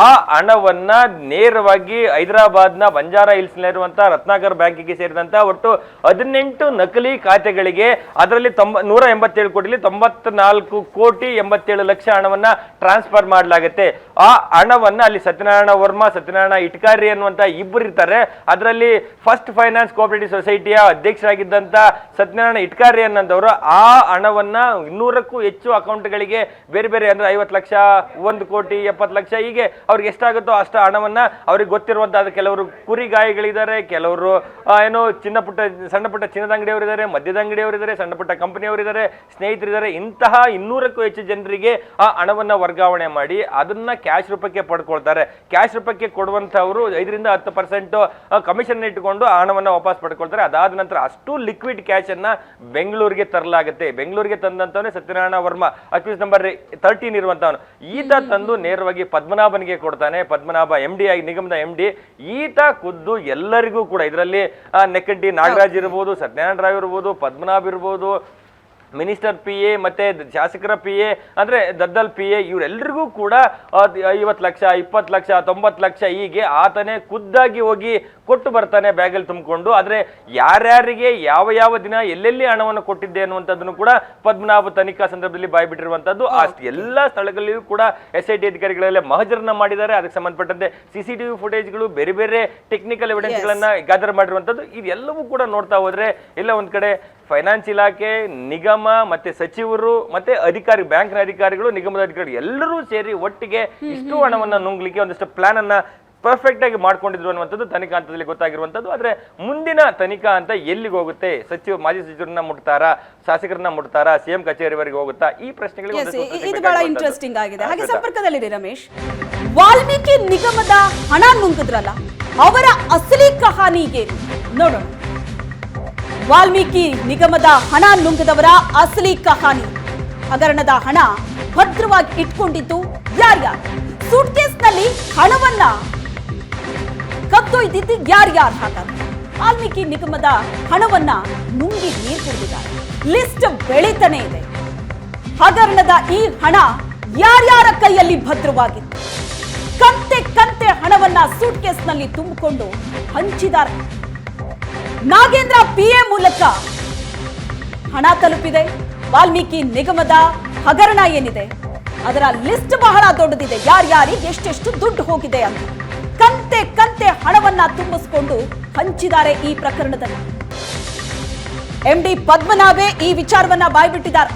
ಆ ಹಣವನ್ನ ನೇರವಾಗಿ ಹೈದರಾಬಾದ್ನ ಬಂಜಾರಾ ಹಿಲ್ಸ್ ನಲ್ಲಿರುವಂತಹ ರತ್ನಾಕರ್ ಬ್ಯಾಂಕಿಗೆ ಸೇರಿದಂತ ಒಟ್ಟು 18 ನಕಲಿ ಖಾತೆಗಳಿಗೆ ಅದರಲ್ಲಿ 187 ಕೋಟಿಲಿ 94 ಕೋಟಿ 87 ಲಕ್ಷ ಹಣವನ್ನ ಟ್ರಾನ್ಸ್ಫರ್ ಮಾಡಲಾಗುತ್ತೆ. ಆ ಹಣವನ್ನ ಅಲ್ಲಿ ಸತ್ಯನಾರಾಯಣ ವರ್ಮಾ, ಸತ್ಯನಾರಾಯಣ ಇಟ್ಕಾರಿ ಅನ್ನುವಂತ ಇಬ್ಬರು ಇರ್ತಾರೆ. ಅದರಲ್ಲಿ ಫಸ್ಟ್ ಫೈನಾನ್ಸ್ ಕೋಆಪರೇಟಿವ್ ಸೊಸೈಟಿಯ ಅಧ್ಯಕ್ಷರಾಗಿದ್ದಂತ ಸತ್ಯನಾರಾಯಣ ಇಟ್ಕಾರಿ ಅನ್ನೋದವರು ಆ ಹಣವನ್ನ 200ಕ್ಕೂ ಹೆಚ್ಚು ಅಕೌಂಟ್ಗಳಿಗೆ ಬೇರೆ ಬೇರೆ ಅಂದ್ರೆ 50 ಲಕ್ಷ, 1 ಕೋಟಿ 70 ಲಕ್ಷ, ಹೀಗೆ ಅವ್ರಿಗೆ ಎಷ್ಟಾಗುತ್ತೋ ಅಷ್ಟು ಹಣವನ್ನ ಅವ್ರಿಗೆ ಗೊತ್ತಿರುವಂತಹ ಕೆಲವರು ಕುರಿಗಾಯಿಗಳಿದ್ದಾರೆ, ಕೆಲವರು ಏನೋ ಸಣ್ಣ ಪುಟ್ಟ ಚಿನ್ನದ ಅಂಗಡಿಯವರಿದ್ದಾರೆ, ಮದ್ಯದ ಅಂಗಡಿಯವರಿದ್ದಾರೆ, ಸಣ್ಣ ಪುಟ್ಟ ಕಂಪನಿಯವರಿದ್ದಾರೆ, ಸ್ನೇಹಿತರಿದ್ದಾರೆ. ಇಂತಹ 200ಕ್ಕೂ ಹೆಚ್ಚು ಜನರಿಗೆ ಆ ಹಣವನ್ನ ವರ್ಗಾವಣೆ ಮಾಡಿ ಅದನ್ನ ಕ್ಯಾಶ್ ರೂಪಕ್ಕೆ ಪಡ್ಕೊಳ್ತಾರೆ. ಕ್ಯಾಶ್ ರೂಪಕ್ಕೆ ಕೊಡುವಂತವರು 5-10% ಕಮಿಷನ್ ಇಟ್ಟುಕೊಂಡು ಹಣವನ್ನ ವಾಪಸ್ ಪಡ್ಕೊಳ್ತಾರೆ. ಅದಾದ ನಂತರ ಅಷ್ಟು ಲಿಕ್ವಿಡ್ ಕ್ಯಾಶ್ ಅನ್ನ ಬೆಂಗಳೂರಿಗೆ ತರಲಾಗುತ್ತೆ. ಬೆಂಗಳೂರಿಗೆ ತಂದಂತವನೇ ಸತ್ಯನಾರಾಯಣ ವರ್ಮಾ, ಅಕ್ಯೂಸ್ ನಂಬರ್ 13 ಇರುವಂತವನು. ಈತ ತಂದು ನೇರವಾಗಿ ಪದ್ಮನಾಭನಿಗೆ ಕೊಡ್ತಾನೆ. ಪದ್ಮನಾಭ MD ಆಗಿ ನಿಗಮದ MD. ಈತ ಖುದ್ದು ಎಲ್ಲರಿಗೂ ಕೂಡ ಇದರಲ್ಲಿ ನೆಕ್ಕಂಟಿ ನಾಗರಾಜ್ ಇರ್ಬೋದು, ಸತ್ಯನಾರಾಯಣ ರಾವ್ ಇರ್ಬೋದು, ಪದ್ಮನಾಭ್ ಇರ್ಬೋದು, ಮಿನಿಸ್ಟರ್ PA ಮತ್ತೆ ಶಾಸಕರ PA ಅಂದ್ರೆ ದದ್ದಲ್ PA, ಇವರೆಲ್ಲರಿಗೂ ಕೂಡ 50 ಲಕ್ಷ, 20 ಲಕ್ಷ, 90 ಲಕ್ಷ ಹೀಗೆ ಆತನೇ ಖುದ್ದಾಗಿ ಹೋಗಿ ಕೊಟ್ಟು ಬರ್ತಾನೆ ಬ್ಯಾಗಲ್ಲಿ ತುಂಬಿಕೊಂಡು. ಆದ್ರೆ ಯಾರ್ಯಾರಿಗೆ ಯಾವ ದಿನ ಎಲ್ಲೆಲ್ಲಿ ಹಣವನ್ನು ಕೊಟ್ಟಿದ್ದೆ ಅನ್ನುವಂಥದ್ದನ್ನು ಕೂಡ ಪದ್ಮನಾಭ ತನಿಖಾ ಸಂದರ್ಭದಲ್ಲಿ ಬಾಯ್ಬಿಟ್ಟಿರುವಂತದ್ದು. ಅಷ್ಟು ಎಲ್ಲ ಸ್ಥಳಗಳಲ್ಲಿಯೂ ಕೂಡ SIT ಅಧಿಕಾರಿಗಳೆಲ್ಲ ಮಹಜರನ್ನ ಮಾಡಿದ್ದಾರೆ. ಅದಕ್ಕೆ ಸಂಬಂಧಪಟ್ಟಂತೆ CCTV ಫುಟೇಜ್ಗಳು, ಬೇರೆ ಬೇರೆ ಟೆಕ್ನಿಕಲ್ ಎವಿಡೆನ್ಸ್ ಗಳನ್ನ ಗ್ಯಾದರ್ ಮಾಡಿರುವಂತದ್ದು. ಇದೆಲ್ಲವೂ ಕೂಡ ನೋಡ್ತಾ ಹೋದ್ರೆ ಎಲ್ಲ ಒಂದ್ ಕಡೆ ಫೈನಾನ್ಸ್ ಇಲಾಖೆ, ನಿಗಮ ಮತ್ತೆ ಸಚಿವರು ಮತ್ತೆ ಅಧಿಕಾರಿ, ಬ್ಯಾಂಕ್ನ ಅಧಿಕಾರಿಗಳು, ನಿಗಮದ ಅಧಿಕಾರಿಗಳು ಎಲ್ಲರೂ ಸೇರಿ ಒಟ್ಟಿಗೆ ಇಷ್ಟು ಹಣವನ್ನ ನುಂಗ್ಲಿಕ್ಕೆ ಒಂದಷ್ಟು ಪ್ಲಾನ್ ಅನ್ನ ಪರ್ಫೆಕ್ಟ್ ಆಗಿ ಮಾಡ್ಕೊಂಡಿದ್ರು ಅನ್ನುವಂಥದ್ದು ತನಿಖಾ ಹಂತದಲ್ಲಿ ಗೊತ್ತಾಗಿರುವಂತದ್ದು. ಆದ್ರೆ ಮುಂದಿನ ತನಿಖಾ ಅಂತ ಎಲ್ಲಿಗೆ ಹೋಗುತ್ತೆ? ಮಾಜಿ ಸಚಿವರನ್ನ ಮುಟ್ತಾರಾ, ಶಾಸಕರನ್ನ ಮುಟ್ತಾರಾ, ಸಿಎಂ ಕಚೇರಿವರೆಗೆ ಹೋಗುತ್ತಾ? ಈ ಪ್ರಶ್ನೆಗಳಿಗೆ ಇದು ಬಹಳ ಇಂಟ್ರೆಸ್ಟಿಂಗ್ ಆಗಿದೆ. ಹಾಗೆ ಸಂಪರ್ಕದಲ್ಲಿದೆ ರಮೇಶ್. ವಾಲ್ಮೀಕಿ ನಿಗಮದ ಹಣ ನುಂಗಿದ್ರಲ್ಲ, ಅವರ ಅಸಲಿ ಕಹಾನಿಗೆ ನೋಡೋಣ. ವಾಲ್ಮೀಕಿ ನಿಗಮದ ಹಣ ನುಂಗದವರ ಅಸಲಿ ಕಹಾನಿ. ಹಗರಣದ ಹಣ ಭದ್ರವಾಗಿ ಇಟ್ಕೊಂಡಿದ್ದು ಯಾರ್ಯಾರು? ಸೂಟ್ಕೇಸ್ನಲ್ಲಿ ಹಣವನ್ನ ಕದ್ದೊಯ್ದಿದ್ದು ಯಾರ್ಯಾರು? ಹಾಗಾದ್ರೆ ವಾಲ್ಮೀಕಿ ನಿಗಮದ ಹಣವನ್ನ ನುಂಗಿ ನೀರು ಕುಡಿದಿದ್ದಾರೆ. ಲಿಸ್ಟ್ ಬೆಳೀತಾನೆ ಇದೆ. ಹಗರಣದ ಈ ಹಣ ಯಾರ್ಯಾರ ಕೈಯಲ್ಲಿ ಭದ್ರವಾಗಿತ್ತು? ಕಂತೆ ಕಂತೆ ಹಣವನ್ನ ಸೂಟ್ ಕೇಸ್ನಲ್ಲಿ ತುಂಬಿಕೊಂಡು ಹಂಚಿದ್ದಾರೆ. ನಾಗೇಂದ್ರ ಪಿಎ ಮೂಲಕ ಹಣ ತಲುಪಿದೆ. ವಾಲ್ಮೀಕಿ ನಿಗಮದ ಹಗರಣ ಏನಿದೆ ಅದರ ಲಿಸ್ಟ್ ಬಹಳ ದೊಡ್ಡದಿದೆ. ಯಾರ್ಯಾರಿಗೆ ಎಷ್ಟೆಷ್ಟು ದುಡ್ಡು ಹೋಗಿದೆ ಅಂತ ಕಂತೆ ಕಂತೆ ಹಣವನ್ನ ತುಂಬಿಸಿಕೊಂಡು ಹಂಚಿದ್ದಾರೆ. ಈ ಪ್ರಕರಣದಲ್ಲಿ ಎಂಡಿ ಪದ್ಮನಾಭೆ ಈ ವಿಚಾರವನ್ನ ಬಾಯ್ಬಿಟ್ಟಿದ್ದಾರೆ.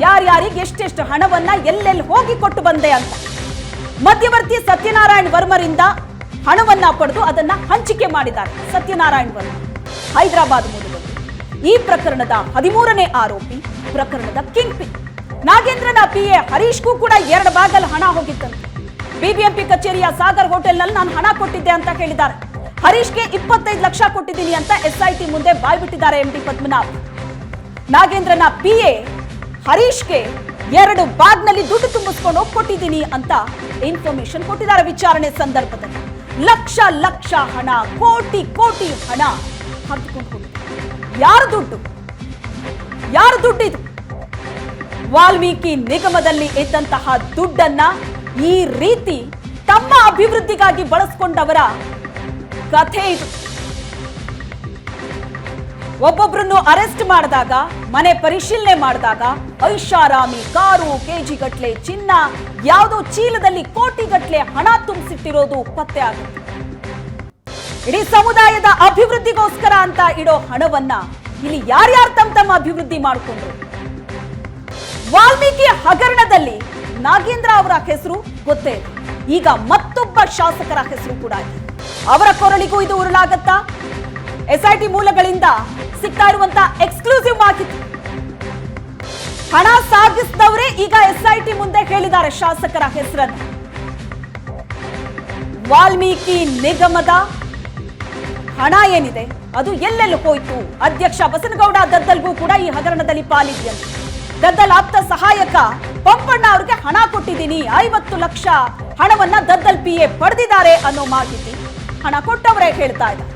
ಯಾರ್ಯಾರಿಗೆ ಎಷ್ಟೆಷ್ಟು ಹಣವನ್ನ ಎಲ್ಲೆಲ್ಲಿ ಹೋಗಿ ಕೊಟ್ಟು ಬಂದೆ ಅಂತ. ಮಧ್ಯವರ್ತಿ ಸತ್ಯನಾರಾಯಣ ವರ್ಮರಿಂದ ಹಣವನ್ನ ಪಡೆದು ಅದನ್ನ ಹಂಚಿಕೆ ಮಾಡಿದ್ದಾರೆ. ಸತ್ಯನಾರಾಯಣ ವರ್ಮ ಹೈದರಾಬಾದ್ ಮೂಲದವರು. ಈ ಪ್ರಕರಣದ 13ನೇ ಆರೋಪಿ, ಪ್ರಕರಣದ ಕಿಂಗ್ ಪಿನ್. ನಾಗೇಂದ್ರನ ಪಿಎ ಹರೀಶ್ಗೂ ಕೂಡ 2 ಬ್ಯಾಗಲ್ಲಿ ಹಣ ಹೋಗಿತ್ತಂತೆ. ಬಿಬಿಎಂಪಿ ಕಚೇರಿಯ ಸಾಗರ್ ಹೋಟೆಲ್ನಲ್ಲಿ ನಾನು ಹಣ ಕೊಟ್ಟಿದ್ದೆ ಅಂತ ಹೇಳಿದ್ದಾರೆ. ಹರೀಶ್ಗೆ 25 ಲಕ್ಷ ಕೊಟ್ಟಿದ್ದೀನಿ ಅಂತ ಎಸ್ಐಟಿ ಮುಂದೆ ಬಾಯ್ಬಿಟ್ಟಿದ್ದಾರೆ ಎಂಡಿ ಪದ್ಮನಾಭ್. ನಾಗೇಂದ್ರನ ಪಿಎ ಹರೀಶ್ಗೆ 2 ಬ್ಯಾಗ್ನಲ್ಲಿ ದುಡ್ಡು ತುಂಬಿಸ್ಕೊಂಡು ಕೊಟ್ಟಿದ್ದೀನಿ ಅಂತ ಇನ್ಫಾರ್ಮೇಶನ್ ಕೊಟ್ಟಿದ್ದಾರೆ. ವಿಚಾರಣೆ ಸಂದರ್ಭದಲ್ಲಿ ಲಕ್ಷ ಲಕ್ಷ ಹಣ, ಕೋಟಿ ಕೋಟಿ ಹಣ ಹರಿದುಕೊಂಡು ಹೋಗಿದೆ. ಯಾರು ದುಡ್ಡು? ಯಾರು ದುಡ್ಡಿದು? ವಾಲ್ಮೀಕಿ ನಿಗಮದಲ್ಲಿ ಇದ್ದಂತಹ ದುಡ್ಡನ್ನ ಈ ರೀತಿ ತಮ್ಮ ಅಭಿವೃದ್ಧಿಗಾಗಿ ಬಳಸಿಕೊಂಡವರ ಕಥೆ ಇದು. ಒಬ್ಬೊಬ್ಬರನ್ನು ಅರೆಸ್ಟ್ ಮಾಡಿದಾಗ, ಮನೆ ಪರಿಶೀಲನೆ ಮಾಡಿದಾಗ ಐಷಾರಾಮಿ ಕಾರು, ಕೆಜಿ ಗಟ್ಲೆ ಚಿನ್ನ, ಯಾವುದೋ ಚೀಲದಲ್ಲಿ ಕೋಟಿ ಗಟ್ಲೆ ಹಣ ತುಂಬಿಸಿಟ್ಟಿರೋದು ಪತ್ತೆ ಆಗುತ್ತೆ. ಇಡೀ ಸಮುದಾಯದ ಅಭಿವೃದ್ಧಿಗೋಸ್ಕರ ಅಂತ ಇಡೋ ಹಣವನ್ನ ಇಲ್ಲಿ ಯಾರ್ಯಾರು ತಮ್ಮ ಅಭಿವೃದ್ಧಿ ಮಾಡಿಕೊಂಡ್ರು? ವಾಲ್ಮೀಕಿ ಹಗರಣದಲ್ಲಿ ನಾಗೇಂದ್ರ ಅವರ ಹೆಸರು ಗೊತ್ತೇ ಇದೆ. ಈಗ ಮತ್ತೊಬ್ಬ ಶಾಸಕರ ಹೆಸರು ಕೂಡ ಇದೆ. ಅವರ ಕೊರಳಿಗೂ ಇದು ಉರುಳಾಗತ್ತಾ? ಎಸ್ಐಟಿ ಮೂಲಗಳಿಂದ ಸಿಗ್ತಾ ಇರುವಂತ ಎಕ್ಸ್ಕ್ಲೂಸಿವ್ ಮಾಹಿತಿ. ಹಣ ಸಾಗಿಸಿದವರೇ ಈಗ ಎಸ್ಐಟಿ ಮುಂದೆ ಹೇಳಿದ್ದಾರೆ ಶಾಸಕರ ಹೆಸರನ್ನು. ವಾಲ್ಮೀಕಿ ನಿಗಮದ ಹಣ ಏನಿದೆ ಅದು ಎಲ್ಲೆಲ್ಲಿ ಹೋಯ್ತು? ಅಧ್ಯಕ್ಷ ಬಸನಗೌಡ ದದ್ದಲ್ಗೂ ಕೂಡ ಈ ಹಗರಣದಲ್ಲಿ ಪಾಲಿದೆಯಂತೆ. ದದ್ದಲ್ ಆಪ್ತ ಸಹಾಯಕ ಪಂಪಣ್ಣ ಅವರಿಗೆ ಹಣ ಕೊಟ್ಟಿದ್ದೀನಿ, 50 ಲಕ್ಷ ಹಣವನ್ನ ದದ್ದಲ್ ಪಿಎ ಪಡೆದಿದ್ದಾರೆ ಅನ್ನೋ ಮಾಹಿತಿ ಹಣ ಕೊಟ್ಟವರೇ ಹೇಳ್ತಾ ಇದ್ದಾರೆ.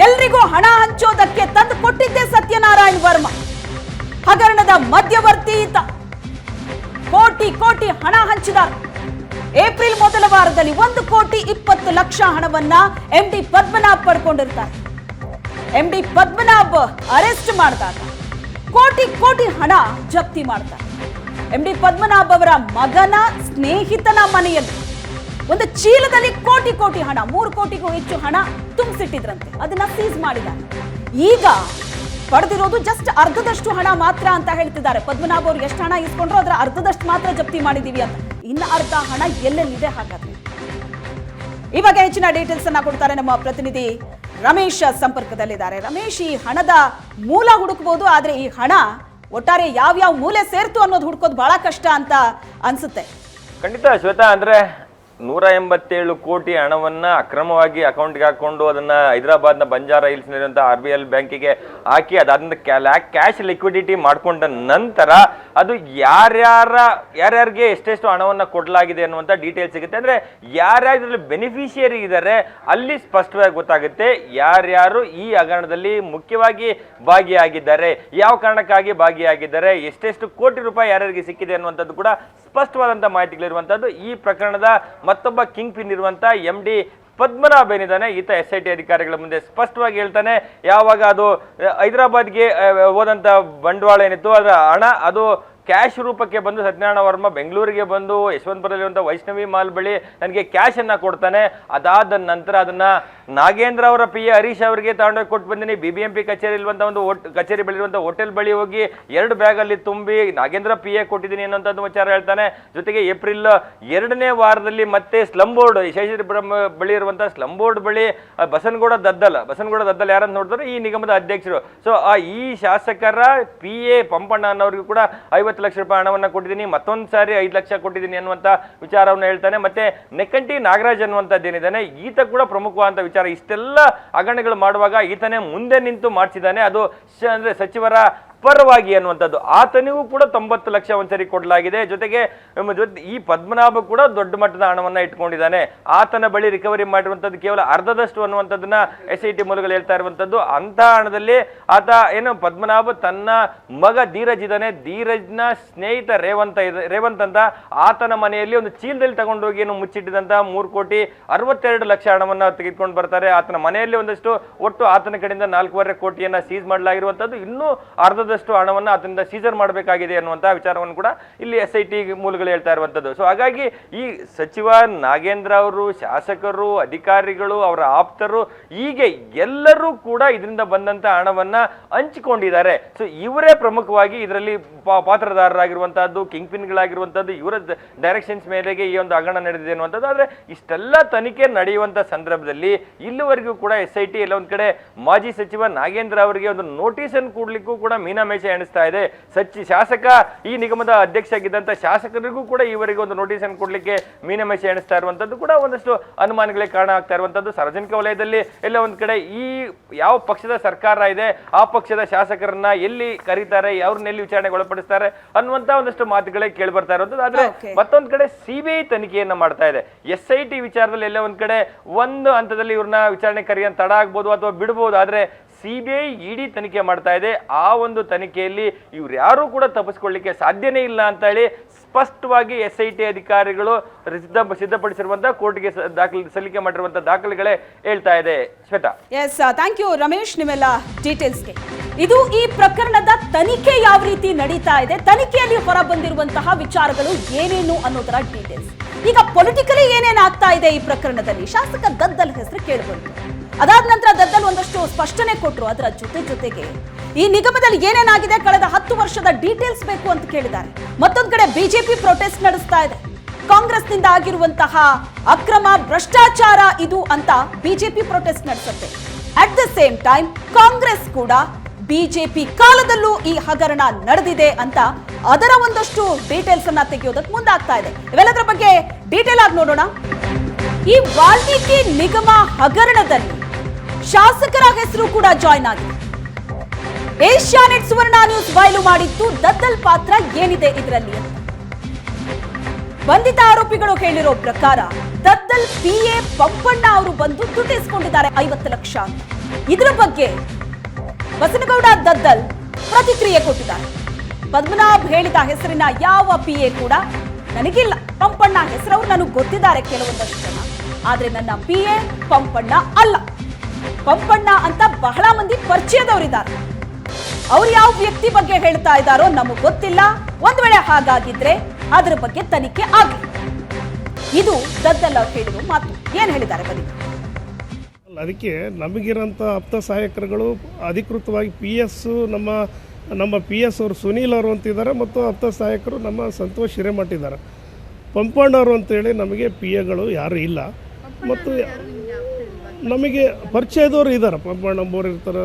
ಎಲ್ರಿಗೂ ಹಣ ಹಂಚೋದಕ್ಕೆ ತಂದು ಕೊಟ್ಟಿದ್ದೆ ಸತ್ಯನಾರಾಯಣ ವರ್ಮ. ಹಗರಣದ ಮಧ್ಯವರ್ತಿ ಈತ. ಕೋಟಿ ಕೋಟಿ ಹಣ ಹಂಚಿದ್ದಾರೆ. ಏಪ್ರಿಲ್ ಮೊದಲ ವಾರದಲ್ಲಿ 1,20,00,000 ಹಣವನ್ನ ಎಂಡಿ ಪದ್ಮನಾಭ್ ಪಡ್ಕೊಂಡಿರ್ತಾರೆ. ಎಂಡಿ ಪದ್ಮನಾಭ್ ಅರೆಸ್ಟ್ ಮಾಡಿದಾಗ ಕೋಟಿ ಕೋಟಿ ಹಣ ಜಪ್ತಿ ಮಾಡ್ತಾರೆ. ಎಂಡಿ ಪದ್ಮನಾಭ್ ಅವರ ಮಗನ ಸ್ನೇಹಿತನ ಮನೆಯಲ್ಲಿ ಒಂದು ಚೀಲದಲ್ಲಿ ಕೋಟಿ ಕೋಟಿ ಹಣ, 3 ಕೋಟಿಗೂ ಹೆಚ್ಚು ಹಣ ತುಂಬಿಸಿಟ್ಟಿದ್ರಂತೆ. ಅದನ್ನ ಸೀಸ್ ಮಾಡಿದ್ದಾರೆ. ಈಗ ಪಡೆದಿರೋದು ಜಸ್ಟ್ ಅರ್ಧದಷ್ಟು ಹಣ ಮಾತ್ರ ಅಂತ ಹೇಳ್ತಿದ್ದಾರೆ. ಪದ್ಮನಾಭ್ ಅವರು ಎಷ್ಟು ಹಣ ಇಸ್ಕೊಂಡ್ರು ಅದರ ಅರ್ಧದಷ್ಟು ಮಾತ್ರ ಜಪ್ತಿ ಮಾಡಿದೀವಿ ಅಂತ. ಇನ್ನು ಅರ್ಧ ಹಣ ಎಲ್ಲೆಲ್ಲಿದೆ ಹಾಗಾದ್ರೆ? ಇವಾಗ ಹೆಚ್ಚಿನ ಡೀಟೇಲ್ಸ್ ಅನ್ನ ಕೊಡ್ತಾರೆ ನಮ್ಮ ಪ್ರತಿನಿಧಿ ರಮೇಶ್ ಸಂಪರ್ಕದಲ್ಲಿದ್ದಾರೆ. ರಮೇಶ್, ಈ ಹಣದ ಮೂಲ ಹುಡುಕಬಹುದು, ಆದ್ರೆ ಈ ಹಣ ಒಟ್ಟಾರೆ ಯಾವ ಮೂಲೆ ಸೇರ್ತು ಅನ್ನೋದು ಹುಡುಕೋದು ಬಹಳ ಕಷ್ಟ ಅಂತ ಅನ್ಸುತ್ತೆ. ಖಂಡಿತ ಶ್ವೇತಾ, ಅಂದ್ರೆ 187 ಕೋಟಿ ಹಣವನ್ನ ಅಕ್ರಮವಾಗಿ ಅಕೌಂಟ್ಗೆ ಹಾಕೊಂಡು ಅದನ್ನ ಹೈದರಾಬಾದ್ನ ಬಂಜಾರಾ ಹಿಲ್ಸ್ ನಲ್ಲಿರುವಂತಹ RBL ಬ್ಯಾಂಕಿಗೆ ಹಾಕಿ ಅದಾದ್ರಿಂದ ಕ್ಯಾಶ್ ಲಿಕ್ವಿಡಿಟಿ ಮಾಡ್ಕೊಂಡ ನಂತರ ಅದು ಯಾರ್ಯಾರಿಗೆ ಎಷ್ಟೆಷ್ಟು ಹಣವನ್ನ ಕೊಡಲಾಗಿದೆ ಅನ್ನುವಂಥ ಡೀಟೇಲ್ಸ್ ಸಿಗುತ್ತೆ. ಅಂದ್ರೆ ಯಾರ್ಯಾರು ಬೆನಿಫಿಷಿಯರಿ ಇದ್ದಾರೆ ಅಲ್ಲಿ ಸ್ಪಷ್ಟವಾಗಿ ಗೊತ್ತಾಗುತ್ತೆ ಯಾರ್ಯಾರು ಈ ಹಗರಣದಲ್ಲಿ ಮುಖ್ಯವಾಗಿ ಭಾಗಿಯಾಗಿದ್ದಾರೆ, ಯಾವ ಕಾರಣಕ್ಕಾಗಿ ಭಾಗಿಯಾಗಿದ್ದಾರೆ, ಎಷ್ಟೆಷ್ಟು ಕೋಟಿ ರೂಪಾಯಿ ಯಾರ್ಯಾರಿಗೆ ಸಿಕ್ಕಿದೆ ಅನ್ನುವಂಥದ್ದು ಕೂಡ ಸ್ಪಷ್ಟವಾದಂಥ ಮಾಹಿತಿಗಳಿರುವಂಥದ್ದು. ಈ ಪ್ರಕರಣದ ಮತ್ತೊಬ್ಬ ಕಿಂಗ್ ಪಿನ್ ಇರುವಂತ ಎಂಡಿ ಪದ್ಮನಾಭ್ ಏನಿದ್ದಾನೆ, ಈತ SIT ಅಧಿಕಾರಿಗಳ ಮುಂದೆ ಸ್ಪಷ್ಟವಾಗಿ ಹೇಳ್ತಾನೆ, ಯಾವಾಗ ಅದು ಹೈದರಾಬಾದ್ಗೆ ಹೋದಂತ ಬಂಡವಾಳ ಏನಿತ್ತು ಅದರ ಹಣ ಅದು ಕ್ಯಾಶ್ ರೂಪಕ್ಕೆ ಬಂದು ಸತ್ಯನಾರಾಯಣ ವರ್ಮ ಬೆಂಗಳೂರಿಗೆ ಬಂದು ಯಶವಂತಪುರದಲ್ಲಿರುವಂಥ ವೈಷ್ಣವಿ ಮಾಲ್ ಬಳಿ ನನಗೆ ಕ್ಯಾಶ್ ಅನ್ನ ಕೊಡ್ತಾನೆ. ಅದಾದ ನಂತರ ಅದನ್ನ ನಾಗೇಂದ್ರ ಅವರ PA ಹರೀಶ್ ಅವರಿಗೆ ತಗೊಂಡೋಗಿ ಕೊಟ್ಟು ಬಂದಿನಿ. BBMP ಕಚೇರಿ ಇರುವಂಥ ಒಂದು ಕಚೇರಿ ಬಳಿ ಇರುವಂಥ ಹೋಟೆಲ್ ಬಳಿ ಹೋಗಿ 2 ಬ್ಯಾಗಲ್ಲಿ ತುಂಬಿ ನಾಗೇಂದ್ರ PA ಕೊಟ್ಟಿದ್ದೀನಿ ಅನ್ನೋಂಥದ್ದು ವಿಚಾರ ಹೇಳ್ತಾನೆ. ಜೊತೆಗೆ ಏಪ್ರಿಲ್ 2ನೇ ವಾರದಲ್ಲಿ ಮತ್ತೆ ಸ್ಲಮ್ ಬೋರ್ಡ್ ಶೇಷಾದ್ರಿಪುರಂ ಬಳಿ ಇರುವಂಥ ಸ್ಲಮ್ ಬೋರ್ಡ್ ಬಳಿ ಬಸನಗೌಡ ದದ್ದಲ್ ಯಾರಂತ ನೋಡಿದ್ರೆ ಈ ನಿಗಮದ ಅಧ್ಯಕ್ಷರು. ಸೊ ಈ ಶಾಸಕರ PA ಪಂಪಣ್ಣ ಅನ್ನೋರಿಗೂ ಕೂಡ 50 ಲಕ್ಷ ರೂಪಾಯಿ ಹಣವನ್ನ ಕೊಟ್ಟಿದ್ದೀನಿ, ಮತ್ತೊಂದು ಸಾರಿ 5 ಲಕ್ಷ ಕೊಟ್ಟಿದ್ದೀನಿ ಅನ್ನುವಂಥ ವಿಚಾರವನ್ನು ಹೇಳ್ತಾನೆ. ಮತ್ತೆ ನೆಕ್ಕಂಟಿ ನಾಗರಾಜ್ ಅನ್ನುವಂಥದ್ದು ಏನಿದ್ದಾನೆ ಈತ ಕೂಡ ಪ್ರಮುಖವಾದಂಥ ವಿಚಾರ. ಇಷ್ಟೆಲ್ಲ ಹಗರಣಗಳು ಮಾಡುವಾಗ ಈತನೇ ಮುಂದೆ ನಿಂತು ಮಾಡಿಸಿದ್ದಾನೆ. ಅದು ಅಂದ್ರೆ ಸಚಿವರ ಪರವಾಗಿ ಅನ್ನುವಂಥದ್ದು. ಆತನಿಗೂ ಕೂಡ 90 ಲಕ್ಷ ಒಂದ್ಸರಿ ಕೊಡಲಾಗಿದೆ. ಜೊತೆಗೆ ಈ ಪದ್ಮನಾಭ ಕೂಡ ದೊಡ್ಡ ಮಟ್ಟದ ಹಣವನ್ನ ಇಟ್ಕೊಂಡಿದ್ದಾನೆ. ಆತನ ಬಳಿ ರಿಕವರಿ ಮಾಡಿರುವಂತದ್ದು ಕೇವಲ ಅರ್ಧದಷ್ಟು ಅನ್ನುವಂಥದ್ದನ್ನ SIT ಮೂಲಗಳು ಹೇಳ್ತಾ ಇರುವಂತದ್ದು. ಅಂತ ಹಣದಲ್ಲಿ ಆತ ಏನು ಪದ್ಮನಾಭ ತನ್ನ ಮಗ ಧೀರಜ್ ಇದ್ದಾನೆ, ಧೀರಜ್ನ ಸ್ನೇಹಿತ ರೇವಂತ್ ಅಂತ ಆತನ ಮನೆಯಲ್ಲಿ ಒಂದು ಚೀಲದಲ್ಲಿ ತಗೊಂಡೋಗಿ ಏನು ಮುಚ್ಚಿಟ್ಟಿದಂತ 3,62,00,000 ಹಣವನ್ನ ತೆಗೆದುಕೊಂಡು ಬರ್ತಾರೆ. ಆತನ ಮನೆಯಲ್ಲಿ ಒಂದಷ್ಟು ಒಟ್ಟು ಆತನ ಕಡೆಯಿಂದ 4.5 ಕೋಟಿಯನ್ನ ಸೀಸ್ ಮಾಡಲಾಗಿರುವಂತದ್ದು. ಇನ್ನೂ ಅರ್ಧದಷ್ಟು ಹಣವನ್ನ ಆತನಿಂದ ಸೀಸರ್ ಮಾಡಬೇಕಾಗಿದೆ ಅನ್ನುವಂತಹ ವಿಚಾರವನ್ನು ಕೂಡ ಇಲ್ಲಿ SIT ಮೂಲಗಳು ಹೇಳ್ತಾ ಇರುವಂತದ್ದು. ಸೊ ಹಾಗಾಗಿ ಈ ಸಚಿವ ನಾಗೇಂದ್ರ ಅವರು, ಶಾಸಕರು, ಅಧಿಕಾರಿಗಳು, ಅವರ ಆಪ್ತರು, ಹೀಗೆ ಎಲ್ಲರೂ ಕೂಡ ಇದರಿಂದ ಬಂದಂತ ಹಣವನ್ನ ಹಂಚಿಕೊಂಡಿದ್ದಾರೆ. ಸೊ ಇವರೇ ಪ್ರಮುಖವಾಗಿ ಇದರಲ್ಲಿ ಪಾತ್ರದಾರರಾಗಿರುವಂತಹದ್ದು, ಕಿಂಗ್ ಪಿನ್ಗಳಾಗಿರುವಂತದ್ದು, ಇವರ ಡೈರೆಕ್ಷನ್ಸ್ ಮೇಲೆಗೆ ಈ ಒಂದು ಹಗರಣ ನಡೆದಿದೆ ಅನ್ನುವಂಥದ್ದು. ಆದ್ರೆ ಇಷ್ಟೆಲ್ಲ ತನಿಖೆ ನಡೆಯುವಂತ ಸಂದರ್ಭದಲ್ಲಿ ಇಲ್ಲಿವರೆಗೂ ಕೂಡ SIT ಎಲ್ಲ ಒಂದ್ ಕಡೆ ಮಾಜಿ ಸಚಿವ ನಾಗೇಂದ್ರ ಅವರಿಗೆ ಒಂದು ನೋಟಿಸ್ ಅನ್ನು ಕೊಡ್ಲಿಕ್ಕೂ ಕೂಡ ಮೀನಾಮೇಷ ಎಣಿಸ್ತಾ ಇದೆ. ಶಾಸಕ ಈ ನಿಗಮದ ಅಧ್ಯಕ್ಷ ಆಗಿದ್ದಂತ ಶಾಸಕರಿಗೂ ಕೂಡ ಈವರೆಗೆ ಒಂದು ನೋಟಿಸ್ ಅನ್ನು ಕೊಡ್ಲಿಕ್ಕೆ ಮೀನಾಮೇಷ ಎಣಿಸ್ತಾ ಇರುವಂತದ್ದು ಕೂಡ ಒಂದಷ್ಟು ಅನುಮಾನಗಳಿಗೆ ಕಾರಣ ಆಗ್ತಾ ಇರುವಂತದ್ದು. ಸಾರ್ವಜನಿಕ ವಲಯದಲ್ಲಿ ಎಲ್ಲ ಒಂದ್ ಕಡೆ ಈ ಯಾವ ಪಕ್ಷದ ಸರ್ಕಾರ ಇದೆ ಆ ಪಕ್ಷದ ಶಾಸಕರನ್ನ ಎಲ್ಲಿ ಕರೀತಾರೆ, ಅವ್ರನ್ನ ಎಲ್ಲಿ ವಿಚಾರಣೆಗೆ ಒಳಪಡಿಸ್ತಾರೆ ಅನ್ನುವಂತ ಒಂದಷ್ಟು ಮಾತುಗಳೇ ಕೇಳಿ ಬರ್ತಾ ಇರುವಂತದ್ದು. ಆದ್ರೆ ಮತ್ತೊಂದ್ ಕಡೆ CBI ತನಿಖೆಯನ್ನ ಮಾಡ್ತಾ ಇದೆ. SIT ವಿಚಾರದಲ್ಲಿ ಎಲ್ಲ ಒಂದ್ ಕಡೆ ಒಂದು ಹಂತದಲ್ಲಿ ಇವ್ರನ್ನ ವಿಚಾರಣೆ ಕರೆಯನ್ ತಡ ಆಗ್ಬೋದು ಅಥವಾ ಬಿಡಬಹುದು. ಆದ್ರೆ CBI ED ತನಿಖೆ ಮಾಡ್ತಾ ಇದೆ. ಆ ಒಂದು ತನಿಖೆಯಲ್ಲಿ ಇವ್ರು ಯಾರು ಕೂಡ ತಪ್ಪಿಸ್ಕೊಳ್ಳಿಕ್ಕೆ ಸಾಧ್ಯನೇ ಇಲ್ಲ ಅಂತ ಹೇಳಿ ಸ್ಪಷ್ಟವಾಗಿ SIT ಅಧಿಕಾರಿಗಳು ಸಿದ್ಧಪಡಿಸಿರುವಂತಹ ಕೋರ್ಟ್ಗೆ ಸಲ್ಲಿಕೆ ಮಾಡಿರುವಂತಹ ದಾಖಲೆಗಳೇ ಹೇಳ್ತಾ ಇದೆ. ಶ್ವೇತಾ, ಥ್ಯಾಂಕ್ ಯು ರಮೇಶ್, ನಿಮ್ಮೆಲ್ಲ ಡೀಟೇಲ್ಸ್ಗೆ. ಇದು ಈ ಪ್ರಕರಣದ ತನಿಖೆ ಯಾವ ರೀತಿ ನಡೀತಾ ಇದೆ, ತನಿಖೆಯಲ್ಲಿ ಹೊರ ಬಂದಿರುವಂತಹ ವಿಚಾರಗಳು ಏನೇನು ಅನ್ನೋದರ ಡೀಟೇಲ್ಸ್. ಈಗ ಪೊಲಿಟಿಕಲಿ ಏನೇನಾಗ್ತಾ ಇದೆ ಈ ಪ್ರಕರಣದಲ್ಲಿ, ಶಾಸಕ ದದ್ದಲ್ ಹೆಸರು ಕೇಳಿಬಂತು. ಅದಾದ ನಂತರ ದದ್ದಲ್ ಒಂದಷ್ಟು ಸ್ಪಷ್ಟನೆ ಕೊಟ್ಟರು. ಅದರ ಜೊತೆಗೆ ಈ ನಿಗಮದಲ್ಲಿ ಏನೇನಾಗಿದೆ ಕಳೆದ 10 ವರ್ಷದ ಡೀಟೇಲ್ಸ್ ಬೇಕು ಅಂತ ಕೇಳಿದ್ದಾರೆ. ಮತ್ತೊಂದು ಕಡೆ ಬಿಜೆಪಿ ಪ್ರೊಟೆಸ್ಟ್ ನಡೆಸ್ತಾ ಇದೆ. ಕಾಂಗ್ರೆಸ್ನಿಂದ ಆಗಿರುವಂತಹ ಅಕ್ರಮ ಭ್ರಷ್ಟಾಚಾರ ಇದು ಅಂತ ಬಿಜೆಪಿ ಪ್ರೊಟೆಸ್ಟ್ ನಡೆಸುತ್ತೆ. At the same time Congress ಕೂಡ ಬಿಜೆಪಿ ಕಾಲದಲ್ಲೂ ಈ ಹಗರಣ ನಡೆದಿದೆ ಅಂತ ಅದರ ಒಂದಷ್ಟು ಡೀಟೇಲ್ಸ್ ಅನ್ನ ತೆಗೆಯೋದಕ್ಕೆ ಮುಂದಾಗ್ತಾ ಇದೆ. ಇವೆಲ್ಲದರ ಬಗ್ಗೆ ಡೀಟೇಲ್ ಆಗಿ ನೋಡೋಣ. ಈ ವಾಲ್ಮೀಕಿ ನಿಗಮ ಹಗರಣದಲ್ಲಿ ಶಾಸಕರ ಹೆಸರು ಕೂಡ ಜಾಯ್ನ್ ಆಗಿದೆ. ಏಷ್ಯಾನೆಟ್ ಸುವರ್ಣ ನ್ಯೂಸ್ ಬಯಲು ಮಾಡಿದ್ದು ದದ್ದಲ್ ಪಾತ್ರ ಏನಿದೆ ಇದರಲ್ಲಿ ಅಂತ. ಬಂಧಿತ ಆರೋಪಿಗಳು ಹೇಳಿರೋ ಪ್ರಕಾರ ದದ್ದಲ್ PA ಪಂಪಣ್ಣ ಅವರು ಬಂದು ದುಡ್ಡು ಇಸ್ಕೊಂಡಿದ್ದಾರೆ 50 ಲಕ್ಷ ಅಂತ. ಇದರ ಬಗ್ಗೆ ಬಸನಗೌಡ ದದ್ದಲ್ ಪ್ರತಿಕ್ರಿಯೆ ಕೊಟ್ಟಿದ್ದಾರೆ. ಪದ್ಮನಾಭ್ ಹೇಳಿದ ಹೆಸರಿನ ಯಾವ PA ಕೂಡ ನನಗಿಲ್ಲ. ಪಂಪಣ್ಣ ಹೆಸರವ್ರು ನನಗೆ ಗೊತ್ತಿದ್ದಾರೆ ಕೆಲವೊಂದಷ್ಟು ಜನ, ಆದ್ರೆ ನನ್ನ PA ಪಂಪಣ್ಣ ಅಲ್ಲ. ಪಂಪಣ್ಣ ಅಂತ ಬಹಳ ಮಂದಿ ಪರಿಚಯದವರಿದ್ದಾರೆ. ಅವ್ರು ಯಾವ ವ್ಯಕ್ತಿ ಬಗ್ಗೆ ಹೇಳ್ತಾ ಇದ್ದಾರೋ ನಮಗೆ ಗೊತ್ತಿಲ್ಲ. ಒಂದ್ ವೇಳೆ ಹಾಗಾಗಿದ್ರೆ ಅದರ ಬಗ್ಗೆ ತನಿಖೆ ಆಗಲಿ. ಇದು ದದ್ದಲ್ ಅವ್ರು ಹೇಳಿರೋ ಮಾತು. ಏನ್ ಹೇಳಿದ್ದಾರೆ ಬನ್ನಿ. ಅದಕ್ಕೆ ನಮಗಿರೋಂಥ ಆಪ್ತ ಸಹಾಯಕರುಗಳು ಅಧಿಕೃತವಾಗಿ PS ನಮ್ಮ PS ಅವರು ಸುನೀಲ್ ಅವರು ಅಂತಿದ್ದಾರೆ ಮತ್ತು ಆಪ್ತ ಸಹಾಯಕರು ನಮ್ಮ ಸಂತೋಷ್ ಹಿರೇಮಠ ಇದ್ದಾರೆ. ಪಂಪಣ್ಣವರು ಅಂತೇಳಿ ನಮಗೆ PAಗಳು ಯಾರು ಇಲ್ಲ. ಮತ್ತು ನಮಗೆ ಪರಿಚಯದವರು ಇದ್ದಾರೆ, ಪಂಪಣ್ಣಂಬೋರು ಇರ್ತಾರೆ,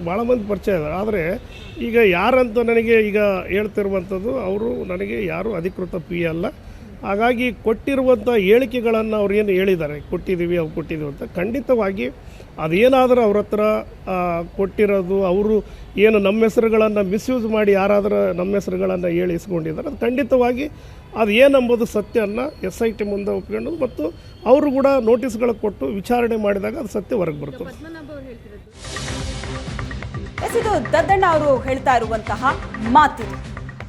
ಭಾಳ ಮಂದಿ ಪರಿಚಯ ಇದ್ದಾರೆ. ಆದರೆ ಈಗ ಯಾರಂತ ನನಗೆ ಈಗ ಹೇಳ್ತಿರುವಂಥದ್ದು ಅವರು ನನಗೆ ಯಾರು ಅಧಿಕೃತ PA ಅಲ್ಲ. ಹಾಗಾಗಿ ಕೊಟ್ಟಿರುವಂಥ ಹೇಳಿಕೆಗಳನ್ನು ಅವ್ರು ಏನು ಹೇಳಿದ್ದಾರೆ, ಕೊಟ್ಟಿದ್ದೀವಿ ಅವು ಕೊಟ್ಟಿದ್ದೀವಿ ಅಂತ, ಖಂಡಿತವಾಗಿ ಅದೇನಾದರೂ ಅವ್ರ ಹತ್ರ ಕೊಟ್ಟಿರೋದು, ಅವರು ಏನು ನಮ್ಮ ಹೆಸರುಗಳನ್ನು ಮಿಸ್ಯೂಸ್ ಮಾಡಿ ಯಾರಾದರೂ ನಮ್ಮ ಹೆಸರುಗಳನ್ನು ಹೇಳಿ ಇಸ್ಕೊಂಡಿದ್ದಾರೆ, ಅದು ಖಂಡಿತವಾಗಿ ಅದು ಏನಂಬುದು ಸತ್ಯವನ್ನು SIT ಮುಂದೆ ಒಪ್ಕೊಂಡು ಮತ್ತು ಅವರು ಕೂಡ ನೋಟಿಸ್ಗಳು ಕೊಟ್ಟು ವಿಚಾರಣೆ ಮಾಡಿದಾಗ ಅದು ಸತ್ಯ ಹೊರಗೆ ಬರ್ತದೆ. ಇದು ದದ್ದಣ್ಣ ಅವರು ಹೇಳ್ತಾ ಇರುವಂತಹ ಮಾತಿದು.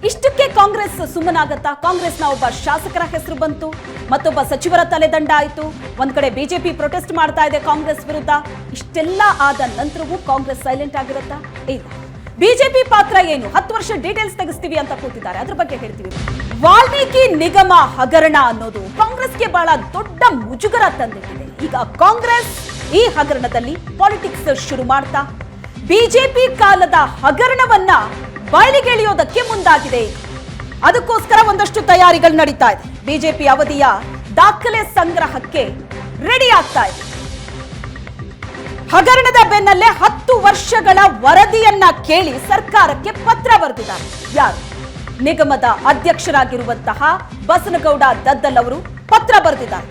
ಇಷ್ಟಕ್ಕೆ ಕಾಂಗ್ರೆಸ್ ಸುಮ್ಮನಾಗತ್ತಾ? ಕಾಂಗ್ರೆಸ್ನ ಒಬ್ಬ ಶಾಸಕರ ಹೆಸರು ಬಂತು, ಮತ್ತೊಬ್ಬ ಸಚಿವರ ತಲೆದಂಡ ಆಯಿತು, ಒಂದ್ ಕಡೆ ಬಿಜೆಪಿ ಪ್ರೊಟೆಸ್ಟ್ ಮಾಡ್ತಾ ಇದೆ ಕಾಂಗ್ರೆಸ್ ವಿರುದ್ಧ. ಇಷ್ಟೆಲ್ಲ ಆದ ನಂತರವೂ ಕಾಂಗ್ರೆಸ್ ಸೈಲೆಂಟ್ ಆಗಿರುತ್ತಾ? ಇಲ್ಲ. ಬಿಜೆಪಿ ಪಾತ್ರ ಏನು? 10 ವರ್ಷ ಡೀಟೇಲ್ಸ್ ತೆಗಿಸ್ತೀವಿ ಅಂತ ಕೂತಿದ್ದಾರೆ, ಅದ್ರ ಬಗ್ಗೆ ಹೇಳ್ತೀವಿ. ವಾಲ್ಮೀಕಿ ನಿಗಮ ಹಗರಣ ಅನ್ನೋದು ಕಾಂಗ್ರೆಸ್ಗೆ ಬಹಳ ದೊಡ್ಡ ಮುಜುಗರ ತಂದಿಟ್ಟಿದೆ. ಈಗ ಕಾಂಗ್ರೆಸ್ ಈ ಹಗರಣದಲ್ಲಿ ಪಾಲಿಟಿಕ್ಸ್ ಶುರು ಮಾಡ್ತಾ ಬಿಜೆಪಿ ಕಾಲದ ಹಗರಣವನ್ನ ಬಯಲಿಗೆಳೆಯೋದಕ್ಕೆ ಮುಂದಾಗಿದೆ. ಅದಕ್ಕೋಸ್ಕರ ಒಂದಷ್ಟು ತಯಾರಿಗಳು ನಡೀತಾ ಇದೆ. ಬಿಜೆಪಿ ಅವಧಿಯ ದಾಖಲೆ ಸಂಗ್ರಹಕ್ಕೆ ರೆಡಿ ಆಗ್ತಾ ಇದೆ. ಹಗರಣದ ಬೆನ್ನಲ್ಲೇ 10 ವರ್ಷಗಳ ವರದಿಯನ್ನ ಕೇಳಿ ಸರ್ಕಾರಕ್ಕೆ ಪತ್ರ ಬರೆದಿದ್ದಾರೆ. ಯಾರು? ನಿಗಮದ ಅಧ್ಯಕ್ಷರಾಗಿರುವಂತಹ ಬಸನಗೌಡ ದದ್ದಲ್ ಅವರು ಪತ್ರ ಬರೆದಿದ್ದಾರೆ.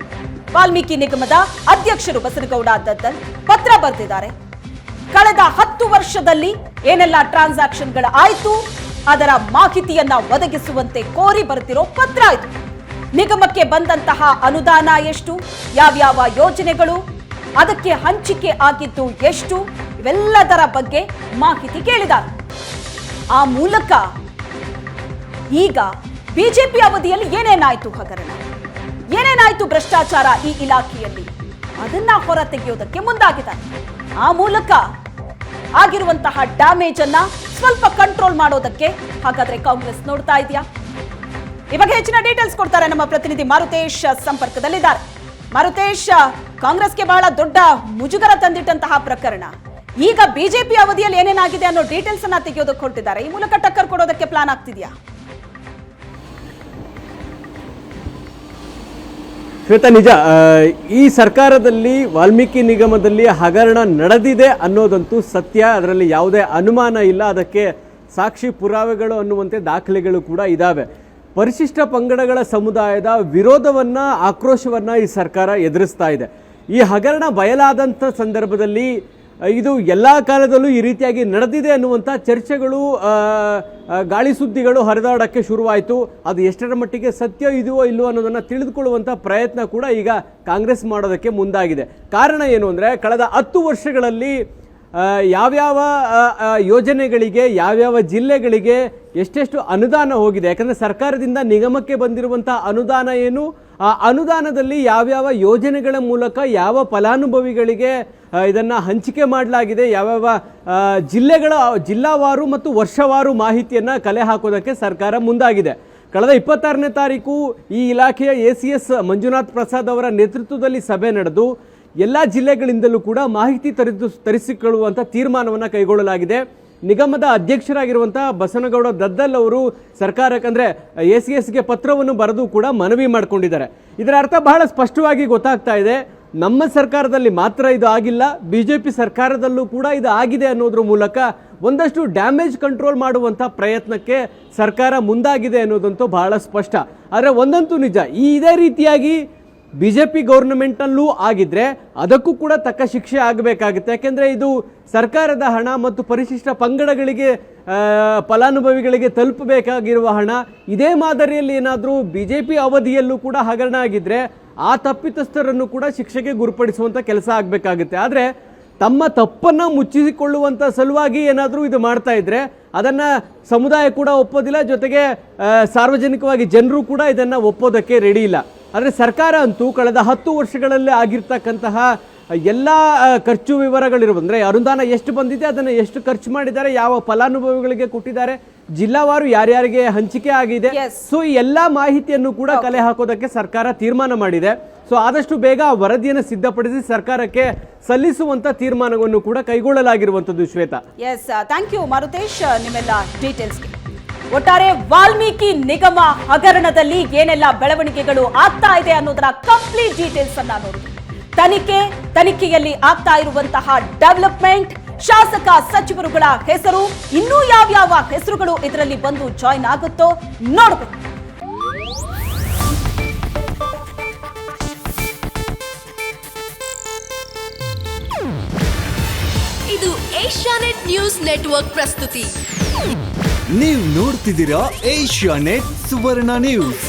ವಾಲ್ಮೀಕಿ ನಿಗಮದ ಅಧ್ಯಕ್ಷರು ಬಸನಗೌಡ ದದ್ದಲ್ ಪತ್ರ ಬರೆದಿದ್ದಾರೆ. ಕಳೆದ 10 ವರ್ಷದಲ್ಲಿ ಏನೆಲ್ಲ ಟ್ರಾನ್ಸಾಕ್ಷನ್ಗಳು ಆಯ್ತು ಅದರ ಮಾಹಿತಿಯನ್ನ ಒದಗಿಸುವಂತೆ ಕೋರಿ ಬರುತ್ತಿರೋ ಪತ್ರ ಇದು. ನಿಗಮಕ್ಕೆ ಬಂದಂತಹ ಅನುದಾನ ಎಷ್ಟು, ಯಾವ್ಯಾವ ಯೋಜನೆಗಳು, ಅದಕ್ಕೆ ಹಂಚಿಕೆ ಆಗಿದ್ದು ಎಷ್ಟು, ಇವೆಲ್ಲದರ ಬಗ್ಗೆ ಮಾಹಿತಿ ಕೇಳಿದ್ದಾರೆ. ಆ ಮೂಲಕ ಈಗ ಬಿಜೆಪಿ ಅವಧಿಯಲ್ಲಿ ಏನೇನಾಯ್ತು ಹಗರಣ, ಏನೇನಾಯ್ತು ಭ್ರಷ್ಟಾಚಾರ ಈ ಇಲಾಖೆಯಲ್ಲಿ, ಅದನ್ನ ಹೊರ ತೆಗೆಯೋದಕ್ಕೆ ಮುಂದಾಗಿದ್ದಾರೆ. ಆ ಮೂಲಕ ಆಗಿರುವಂತಹ ಡ್ಯಾಮೇಜ್ ಅನ್ನ ಸ್ವಲ್ಪ ಕಂಟ್ರೋಲ್ ಮಾಡೋದಕ್ಕೆ ಹಾಗಾದ್ರೆ ಕಾಂಗ್ರೆಸ್ ನೋಡ್ತಾ ಇದೆಯಾ? ಈ ಬಗ್ಗೆ ಹೆಚ್ಚಿನ ಡೀಟೇಲ್ಸ್ ಕೊಡ್ತಾರೆ ನಮ್ಮ ಪ್ರತಿನಿಧಿ ಮಾರುತೇಶ್ ಸಂಪರ್ಕದಲ್ಲಿದ್ದಾರೆ. ಮಾರುತೇಶ್, ಕಾಂಗ್ರೆಸ್ಗೆ ಬಹಳ ದೊಡ್ಡ ಮುಜುಗರ ತಂದಿಟ್ಟಂತಹ ಪ್ರಕರಣ ಈಗ ಬಿಜೆಪಿ ಅವಧಿಯಲ್ಲಿ ಏನೇನಾಗಿದೆ ಅನ್ನೋ ಡೀಟೇಲ್ಸ್ ಅನ್ನ ತೆಗೆಯೋದಕ್ಕೆ ಹೊರಟಿದ್ದಾರೆ. ಈ ಮೂಲಕ ಟಕ್ಕರ್ ಕೊಡೋದಕ್ಕೆ ಪ್ಲಾನ್ ಆಗ್ತಿದ್ಯಾ? ಶ್ವೇತಾ, ನಿಜ, ಈ ಸರ್ಕಾರದಲ್ಲಿ ವಾಲ್ಮೀಕಿ ನಿಗಮದಲ್ಲಿ ಹಗರಣ ನಡೆದಿದೆ ಅನ್ನೋದಂತೂ ಸತ್ಯ. ಅದರಲ್ಲಿ ಯಾವುದೇ ಅನುಮಾನ ಇಲ್ಲ. ಅದಕ್ಕೆ ಸಾಕ್ಷಿ ಪುರಾವೆಗಳು ಅನ್ನುವಂತೆ ದಾಖಲೆಗಳು ಕೂಡ ಇದ್ದಾವೆ. ಪರಿಶಿಷ್ಟ ಪಂಗಡಗಳ ಸಮುದಾಯದ ವಿರೋಧವನ್ನ, ಆಕ್ರೋಶವನ್ನ ಈ ಸರ್ಕಾರ ಎದುರಿಸ್ತಾ ಇದೆ. ಈ ಹಗರಣ ಬಯಲಾದಂಥ ಸಂದರ್ಭದಲ್ಲಿ ಇದು ಎಲ್ಲ ಕಾಲದಲ್ಲೂ ಈ ರೀತಿಯಾಗಿ ನಡೆದಿದೆ ಅನ್ನುವಂಥ ಚರ್ಚೆಗಳು, ಗಾಳಿ ಸುದ್ದಿಗಳು ಹರಿದಾಡಕ್ಕೆ ಶುರುವಾಯಿತು. ಅದು ಎಷ್ಟರ ಮಟ್ಟಿಗೆ ಸತ್ಯ ಇದೆಯೋ ಇಲ್ಲವೋ ಅನ್ನೋದನ್ನು ತಿಳಿದುಕೊಳ್ಳುವಂಥ ಪ್ರಯತ್ನ ಕೂಡ ಈಗ ಕಾಂಗ್ರೆಸ್ ಮಾಡೋದಕ್ಕೆ ಮುಂದಾಗಿದೆ. ಕಾರಣ ಏನು ಅಂದರೆ, ಕಳೆದ 10 ವರ್ಷಗಳಲ್ಲಿ ಯಾವ್ಯಾವ ಯೋಜನೆಗಳಿಗೆ, ಯಾವ್ಯಾವ ಜಿಲ್ಲೆಗಳಿಗೆ ಎಷ್ಟೆಷ್ಟು ಅನುದಾನ ಹೋಗಿದೆ, ಯಾಕಂದರೆ ಸರ್ಕಾರದಿಂದ ನಿಗಮಕ್ಕೆ ಬಂದಿರುವಂಥ ಅನುದಾನ ಏನು, ಆ ಅನುದಾನದಲ್ಲಿ ಯಾವ್ಯಾವ ಯೋಜನೆಗಳ ಮೂಲಕ ಯಾವ ಫಲಾನುಭವಿಗಳಿಗೆ ಇದನ್ನು ಹಂಚಿಕೆ ಮಾಡಲಾಗಿದೆ, ಯಾವ್ಯಾವ ಜಿಲ್ಲಾವಾರು ಮತ್ತು ವರ್ಷವಾರು ಮಾಹಿತಿಯನ್ನು ಕಲೆ ಹಾಕೋದಕ್ಕೆ ಸರ್ಕಾರ ಮುಂದಾಗಿದೆ. ಕಳೆದ 26ನೇ ತಾರೀಕು ಈ ಇಲಾಖೆಯ ACS ಮಂಜುನಾಥ್ ಪ್ರಸಾದ್ ಅವರ ನೇತೃತ್ವದಲ್ಲಿ ಸಭೆ ನಡೆದು ಎಲ್ಲ ಜಿಲ್ಲೆಗಳಿಂದಲೂ ಕೂಡ ಮಾಹಿತಿ ತರಿಸಿಕೊಳ್ಳುವಂಥ ತೀರ್ಮಾನವನ್ನು ಕೈಗೊಳ್ಳಲಾಗಿದೆ. ನಿಗಮದ ಅಧ್ಯಕ್ಷರಾಗಿರುವಂಥ ಬಸನಗೌಡ ದದ್ದಲ್ ಅವರು ಸರ್ಕಾರಕ್ಕೆ, ಅಂದರೆ ACSಗೆ ಪತ್ರವನ್ನು ಬರೆದು ಕೂಡ ಮನವಿ ಮಾಡಿಕೊಂಡಿದ್ದಾರೆ. ಇದರ ಅರ್ಥ ಬಹಳ ಸ್ಪಷ್ಟವಾಗಿ ಗೊತ್ತಾಗ್ತಾ ಇದೆ. ನಮ್ಮ ಸರ್ಕಾರದಲ್ಲಿ ಮಾತ್ರ ಇದು ಆಗಿಲ್ಲ, BJP ಸರ್ಕಾರದಲ್ಲೂ ಕೂಡ ಇದು ಆಗಿದೆ ಅನ್ನೋದ್ರ ಮೂಲಕ ಒಂದಷ್ಟು ಡ್ಯಾಮೇಜ್ ಕಂಟ್ರೋಲ್ ಮಾಡುವಂಥ ಪ್ರಯತ್ನಕ್ಕೆ ಸರ್ಕಾರ ಮುಂದಾಗಿದೆ ಅನ್ನೋದಂತೂ ಬಹಳ ಸ್ಪಷ್ಟ. ಆದರೆ ಒಂದಂತೂ ನಿಜ, ಇದೇ ರೀತಿಯಾಗಿ BJP ಗೌರ್ನಮೆಂಟಲ್ಲೂ ಆಗಿದ್ರೆ ಅದಕ್ಕೂ ಕೂಡ ತಕ್ಕ ಶಿಕ್ಷೆ ಆಗಬೇಕಾಗುತ್ತೆ. ಯಾಕೆಂದರೆ ಇದು ಸರ್ಕಾರದ ಹಣ ಮತ್ತು ಪರಿಶಿಷ್ಟ ಪಂಗಡಗಳಿಗೆ, ಫಲಾನುಭವಿಗಳಿಗೆ ತಲುಪಬೇಕಾಗಿರುವ ಹಣ. ಇದೇ ಮಾದರಿಯಲ್ಲಿ ಏನಾದರೂ BJP ಅವಧಿಯಲ್ಲೂ ಕೂಡ ಹಗರಣ ಆಗಿದ್ರೆ ಆ ತಪ್ಪಿತಸ್ಥರನ್ನು ಕೂಡ ಶಿಕ್ಷೆಗೆ ಗುರುಪಡಿಸುವಂಥ ಕೆಲಸ ಆಗಬೇಕಾಗುತ್ತೆ. ಆದರೆ ತಮ್ಮ ತಪ್ಪನ್ನು ಮುಚ್ಚಿಸಿಕೊಳ್ಳುವಂಥ ಸಲುವಾಗಿ ಏನಾದರೂ ಇದು ಮಾಡ್ತಾ ಇದ್ರೆ ಅದನ್ನು ಸಮುದಾಯ ಕೂಡ ಒಪ್ಪೋದಿಲ್ಲ, ಜೊತೆಗೆ ಸಾರ್ವಜನಿಕವಾಗಿ ಜನರು ಕೂಡ ಇದನ್ನು ಒಪ್ಪೋದಕ್ಕೆ ರೆಡಿ ಇಲ್ಲ. ಆದರೆ ಸರ್ಕಾರ ಅಂತೂ ಕಳೆದ 10 ವರ್ಷಗಳಲ್ಲಿ ಆಗಿರ್ತಕ್ಕಂತಹ ಎಲ್ಲ ಖರ್ಚು ವಿವರಗಳಿರುವ, ಅಂದರೆ ಅನುದಾನ ಎಷ್ಟು ಬಂದಿದೆ, ಅದನ್ನು ಎಷ್ಟು ಖರ್ಚು ಮಾಡಿದ್ದಾರೆ, ಯಾವ ಫಲಾನುಭವಿಗಳಿಗೆ ಕೊಟ್ಟಿದ್ದಾರೆ, ಜಿಲ್ಲಾವಾರು ಯಾರ್ಯಾರಿಗೆ ಹಂಚಿಕೆ ಆಗಿದೆ, ಸೊ ಈ ಎಲ್ಲ ಮಾಹಿತಿಯನ್ನು ಕೂಡ ಕಲೆ ಹಾಕೋದಕ್ಕೆ ಸರ್ಕಾರ ತೀರ್ಮಾನ ಮಾಡಿದೆ. ಸೊ ಆದಷ್ಟು ಬೇಗ ವರದಿಯನ್ನು ಸಿದ್ಧಪಡಿಸಿ ಸರ್ಕಾರಕ್ಕೆ ಸಲ್ಲಿಸುವಂತ ತೀರ್ಮಾನವನ್ನು ಕೂಡ ಕೈಗೊಳ್ಳಲಾಗಿರುವಂತದ್ದು. Shweta, yes, thank you Marutesh ನಿಮ್ಮೆಲ್ಲ ಡೀಟೇಲ್ಸ್ಗೆ. ಒಟ್ಟಾರೆ ವಾಲ್ಮೀಕಿ ನಿಗಮ ಹಗರಣದಲ್ಲಿ ಏನೆಲ್ಲ ಬೆಳವಣಿಗೆಗಳು ಆಗ್ತಾ ಇದೆ ಅನ್ನೋದರ ಕಂಪ್ಲೀಟ್ ಡೀಟೇಲ್ಸ್ ಅನ್ನ ನೋಡಿದ್ವಿ. ತನಿಖೆಯಲ್ಲಿ ಆಗ್ತಾ ಇರುವಂತಹ ಡೆವಲಪ್ಮೆಂಟ್, ಶಾಸಕ ಸಚಿವರುಗಳ ಹೆಸರು, ಇನ್ನೂ ಯಾವ್ಯಾವ ಹೆಸರುಗಳು ಇದರಲ್ಲಿ ಬಂದು ಜಾಯಿನ್ ಆಗುತ್ತೋ ನೋಡಬೇಕು. ಇದು ಏಷ್ಯಾನೆಟ್ ನ್ಯೂಸ್ ನೆಟ್ವರ್ಕ್ ಪ್ರಸ್ತುತಿ. ನೀವು ನೋಡ್ತಿದ್ದೀರಾ ಏಷ್ಯಾನೆಟ್ ಸುವರ್ಣ ನ್ಯೂಸ್.